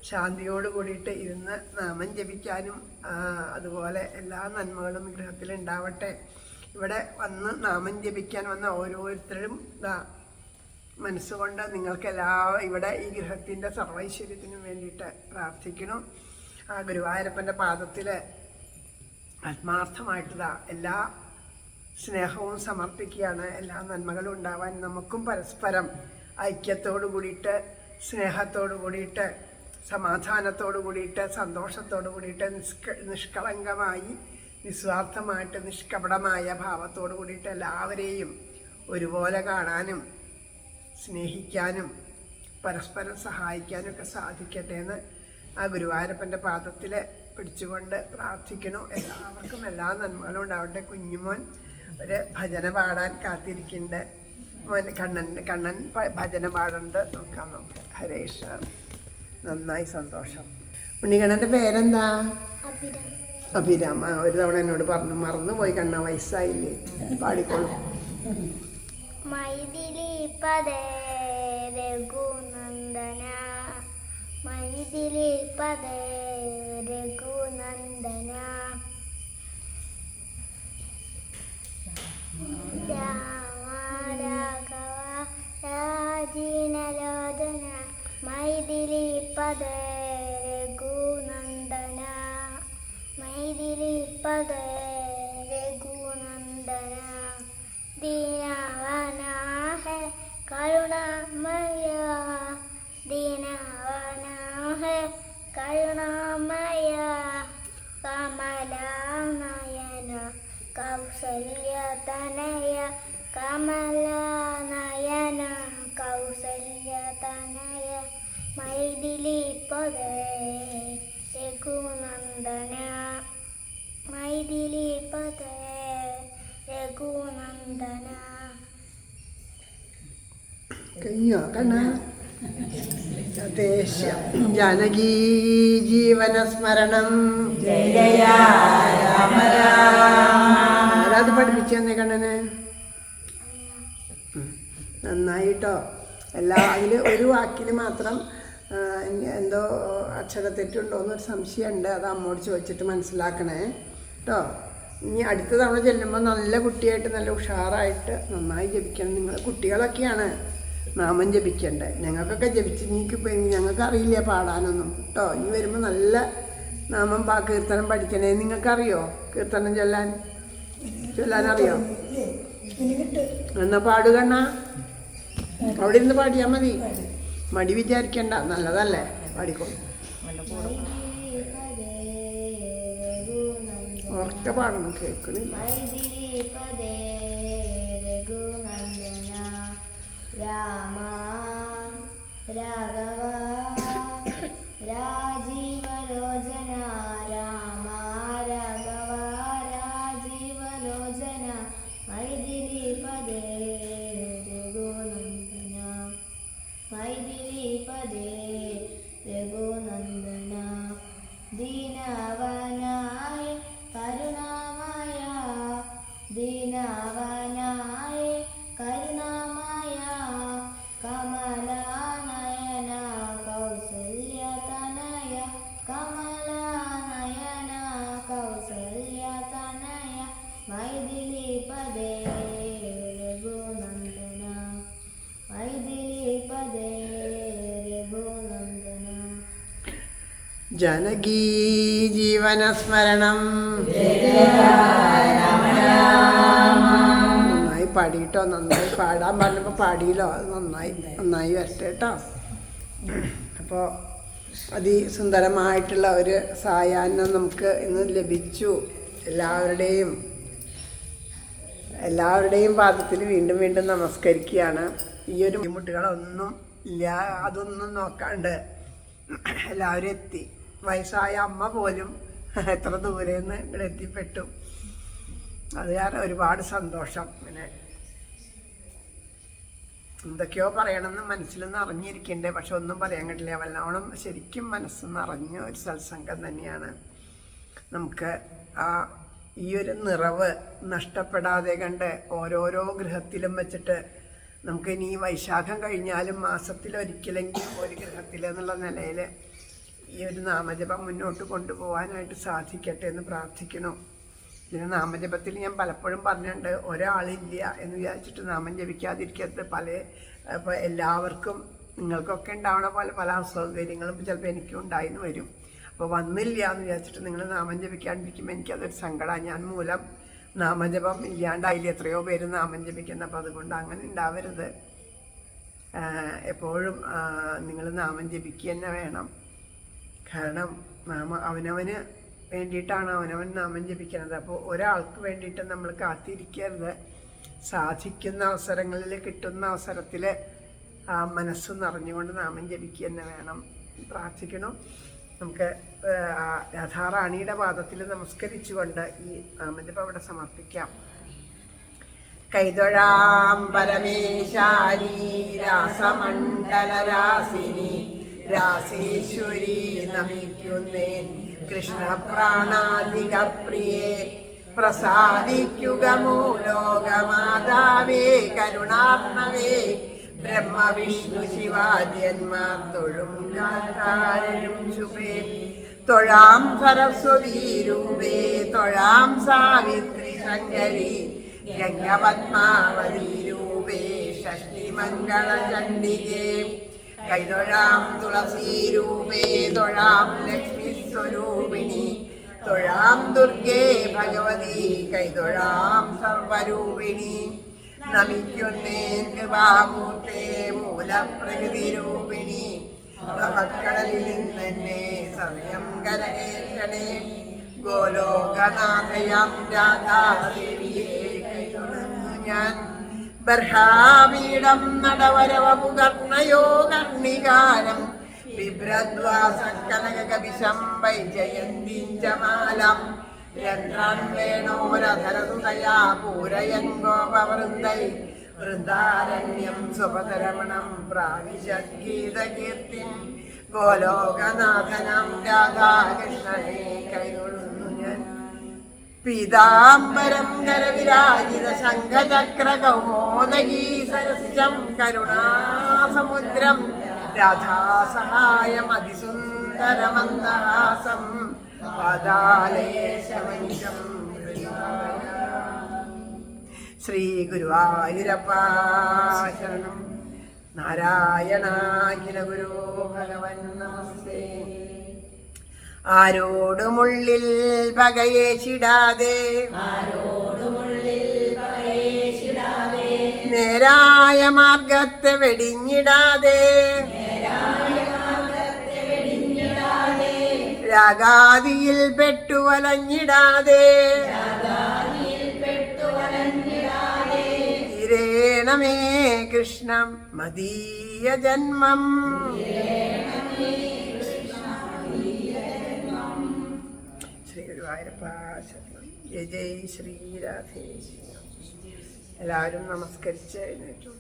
ശാന്തിയോട് കൂടിയിട്ട് ഇരുന്ന് നാമം ജപിക്കാനും അതുപോലെ എല്ലാ നന്മകളും ഗൃഹത്തിലുണ്ടാവട്ടെ ഇവിടെ വന്ന് നാമം ജപിക്കാൻ വന്ന ഓരോരുത്തരും മനസ്സുകൊണ്ട് ഇവിടെ ഈ ഗൃഹത്തിൻ്റെ സർവൈശ്വര്യത്തിനും വേണ്ടിയിട്ട് പ്രാർത്ഥിക്കണം. ആ ഗുരുവായൂരപ്പൻ്റെ പാദത്തിൽ ആത്മാർത്ഥമായിട്ടുള്ള എല്ലാ സ്നേഹവും സമർപ്പിക്കുകയാണ്. എല്ലാ നന്മകളും ഉണ്ടാവാൻ നമുക്കും പരസ്പരം ഐക്യത്തോടു കൂടിയിട്ട്, സ്നേഹത്തോടു കൂടിയിട്ട്, സമാധാനത്തോടു കൂടിയിട്ട്, സന്തോഷത്തോടു കൂടിയിട്ട്, നിഷ്കളങ്കമായി, നിസ്വാർത്ഥമായിട്ട്, നിഷ്കപടമായ ഭാവത്തോടു കൂടിയിട്ട് എല്ലാവരെയും ഒരുപോലെ കാണാനും സ്നേഹിക്കാനും പരസ്പരം സഹായിക്കാനും ഒക്കെ സാധിക്കട്ടെ എന്ന് ആ ഗുരുവായൂരപ്പൻ്റെ പാദത്തിൽ പിടിച്ചുകൊണ്ട് പ്രാർത്ഥിക്കണം. എല്ലാവർക്കും എല്ലാ നന്മകളും ഉണ്ടാവട്ടെ. കുഞ്ഞുമോൻ ഒരു ഭജന പാടാൻ കാത്തിരിക്കുന്നുണ്ട്. കണ്ണൻ ഭജന പാടുന്നുണ്ട്. നോക്കാം നമുക്ക്. ഹരേഷ. നന്നായി, സന്തോഷം. ഉണ്ണിക്കണ്ണൻ്റെ പേരെന്താ? അഭിരാമ. ഒരു തവണ എന്നോട് പറഞ്ഞു, മറന്നുപോയി കണ്ണ, വയസ്സായില്ലേ. പാടിക്കോളൂ. മൈഥിലി പദേ രഘുനന്ദന, മൈഥിലി പദേ രഘുനന്ദന, രാമ രാഘവ രാജീനലോചന, മൈഥിലി പദേ രഘുനന്ദന, മൈഥിലി പദേ രഘുനന്ദന, दीनवाना है करुणामय, दीनवाना है करुणामय, कमलानयन कौसल्यतनय, कमलानयन कौसल्यतनय, मैथिली पदे रघुनंदन, मैथिली पदे രഘുനന്ദന. കഴിഞ്ഞോ കണ്ണ? ദേശം ജാനകീ ജീവന സ്മരണം. ആരാത് പഠിപ്പിച്ചു തന്നെ കണ്ണന്? നന്നായിട്ടോ. അതിൽ ഒരു വാക്കിൽ മാത്രം എന്തോ അക്ഷരത്തെറ്റുണ്ടോ എന്നൊരു സംശയമുണ്ട്. അത് അമ്മോട് ചോദിച്ചിട്ട് മനസ്സിലാക്കണേ കേട്ടോ. ഇനി അടുത്ത തവണ ചെല്ലുമ്പോൾ നല്ല കുട്ടിയായിട്ട്, നല്ല ഉഷാറായിട്ട് നന്നായി ജപിക്കണം. നിങ്ങൾ കുട്ടികളൊക്കെയാണ് നാമം ജപിക്കേണ്ടത്. ഞങ്ങൾക്കൊക്കെ ജപിച്ച് ഞങ്ങൾക്ക് അറിയില്ല പാടാനൊന്നും കേട്ടോ. ഇനി വരുമ്പോൾ നല്ല നാമം കീർത്തനം പഠിക്കണേ. നിങ്ങൾക്കറിയോ കീർത്തനം ചൊല്ലാനറിയോ? എന്നാൽ പാടുകണ്ണ. അവിടെ ഇരുന്ന് പാടിയാൽ മതി, മടി വിചാരിക്കണ്ട. നല്ലതല്ലേ, പാടിക്കോളൂ. ഉറക്കെ പാടണം, കേൾക്കണില്ല. രാമ രാഘവ രാജീവലോചന, രാമ രാഘവ രാജീവലോചന, മൈഥിലി പദേ രഘുനന്ദന, മൈഥിലി പദേ രഘുനന്ദന, ദീനവനായ കരുണാമയ, ദീനവനായ കരുണാമയ, കമലാനയന കൗസല്യതനയ, കമലാനയന കൗസല്യതനയ, മൈഥിലി പദേ രഘുനന്ദന, മൈഥിലി പദേ രഘുനന്ദന. ജാനകീ ജീവന സ്മരണം. നന്നായി പാടിയിട്ടോ. നന്നായി പാടാൻ പറഞ്ഞപ്പോൾ പാടിയല്ലോ. അത് നന്നായി വരട്ടെ കേട്ടോ. അപ്പോൾ അതിസുന്ദരമായിട്ടുള്ള ഒരു സായാഹ്നം നമുക്ക് ഇന്ന് ലഭിച്ചു. എല്ലാവരുടെയും പാദത്തിൽ വീണ്ടും വീണ്ടും നമസ്കരിക്കുകയാണ്. ഈ ഒരു ബുദ്ധിമുട്ടുകളൊന്നും ഇല്ല, അതൊന്നും നോക്കാണ്ട് എല്ലാവരും എത്തി. വയസ്സായ അമ്മ പോലും എത്ര ദൂരെന്ന് ഇവിടെ എത്തിപ്പെട്ടു. അത് കാരണം ഒരുപാട് സന്തോഷം. പിന്നെ എന്തൊക്കെയോ പറയണമെന്ന് മനസ്സിലൊന്ന് അറിഞ്ഞിരിക്കണ്ടേ, പക്ഷെ ഒന്നും പറയാൻ കിട്ടില്ല. വല്ലോണം ശരിക്കും മനസ്സൊന്ന് അറിഞ്ഞ ഒരു സത്സംഗം തന്നെയാണ്. നമുക്ക് ഈ ഒരു നിറവ് നഷ്ടപ്പെടാതെ കണ്ട് ഓരോരോ ഗൃഹത്തിലും വെച്ചിട്ട് നമുക്ക് ഇനി വൈശാഖം കഴിഞ്ഞാലും മാസത്തിലൊരിക്കലെങ്കിലും ഒരു ഗൃഹത്തിൽ എന്നുള്ള നിലയിൽ ഈ ഒരു നാമജപം മുന്നോട്ട് കൊണ്ടുപോകാനായിട്ട് സാധിക്കട്ടെ എന്ന് പ്രാർത്ഥിക്കണം. ഇതിന് നാമജപത്തിൽ ഞാൻ പലപ്പോഴും പറഞ്ഞിട്ടുണ്ട്, ഒരാളില്ല എന്ന് വിചാരിച്ചിട്ട് നാമം ജപിക്കാതിരിക്കരുത്. ഇപ്പോൾ എല്ലാവർക്കും നിങ്ങൾക്കൊക്കെ ഉണ്ടാവണ പോലെ പല അസൗകര്യങ്ങളും ചിലപ്പോൾ എനിക്കും ഉണ്ടായിന്ന് വരും. അപ്പോൾ വന്നില്ല എന്ന് വിചാരിച്ചിട്ട് നിങ്ങൾ നാമം ജപിക്കാണ്ടിരിക്കുമ്പോൾ എനിക്കതൊരു സങ്കടമാണ്. ഞാൻ മൂലം നാമജപം ഇല്ലാണ്ടായില്ല എത്രയോ പേര് നാമം ജപിക്കുന്നത്. അപ്പോൾ അതുകൊണ്ട് അങ്ങനെ ഉണ്ടാവരുത്. എപ്പോഴും നിങ്ങൾ നാമം ജപിക്കുക തന്നെ വേണം. കാരണം അവനവന് വേണ്ടിയിട്ടാണ് അവനവൻ നാമം ജപിക്കുന്നത്. അപ്പോൾ ഒരാൾക്ക് വേണ്ടിയിട്ട് നമ്മൾ കാത്തിരിക്കരുത്. സാധിക്കുന്ന അവസരങ്ങളിൽ, കിട്ടുന്ന അവസരത്തിൽ മനസ്സ് നിറഞ്ഞുകൊണ്ട് നാമം ജപിക്കുക തന്നെ വേണം. പ്രാർത്ഥിക്കണം. നമുക്ക് രാധാറാണിയുടെ പാദത്തിൽ നമസ്കരിച്ചുകൊണ്ട് ഈ നാമജപം അവിടെ സമർപ്പിക്കാം. കൈതൊഴാം പരമേശാരി രാസമണ്ഡലരാസിനി രാസേശ്വരി നമിക്കുന്നേൻ കൃഷ്ണപ്രാണാധിക പ്രിയേ പ്രസാദിക്കുക മൂലോകമാതാവേ കരുണാത്മവേ ബ്രഹ്മവിഷ്ണു ശിവാദ്യന്മാർ തൊഴും കാരും ശുഭേ തൊഴാം സരസ്വതീ രൂപേ തൊഴാം സാവിത്രി ശങ്കരി ഗംഗപത്മാവതി രൂപേ ഷഷ്ടിമംഗളചണ്ഡികേ കൈതൊഴാം തുളസീ രൂപേ തൊഴാം ലക്ഷ്മി സ്വരൂപിണി തൊഴാം ദുർഗേ ഭഗവതി കൈതൊഴാം സർവരൂപിണി നമിക്കുന്നേൻ കൃപാമൂർത്തേ മൂലപ്രകൃതി രൂപിണി ഭവക്കടലിൽ നിന്നെ സമയം കരകേറ്റണേ ഗോലോകനാഥയാം രാധാദേവിയെ കൈതൊഴുന്നു ഞാൻ ബർഹാപീഠം നടവരവപുകർണയോ കർണികാരം ബിഭ്രദ്വാസക്കനകകപിശം വൈജയന്തിഞ്ചമാലം രന്ധ്രാൻ വേണോരധരസുതയാ പൂരയൻ ഗോപവൃന്ദൈ വൃന്ദാരണ്യം സ്വപതരമണം പ്രാവിശദ്ഗീതകീർത്തിം ഗോലോകനാഥനം രാധാകൃഷ്ണനെ കൈകൊള്ളുന്നു ഞാൻ പീതാംബരം കരവിരാജിത ശംഖചക്ര കൗമോദഗീ സരസിജം കരുണാസമുദ്രം രാധാസഹായം അതിസുന്ദരമന്ദഹാസം പാതാലേശമഞ്ചം ശ്രീ ഗുരുവായൂരപ്പ ശരണം. നാരായണാഖില ഗുരു ഭഗവൻ നമസ്തേ. ആരോടുമുള്ളിൽ പകയേശിടാതെ നേരായ മാർഗത്തെ വെടിഞ്ഞിടാതെ രാഗാദിയിൽ പെട്ടുവലഞ്ഞിടാതെ ഇരേണമേ കൃഷ്ണം മദീയ ജന്മം. ശ്രീ ഗുരുവായൂരപ്പ ശരണം. ജയ ജയ് ശ്രീ രാധേശ്വരം. എല്ലാവരും നമസ്കരിച്ച് എഴുന്നേറ്റു.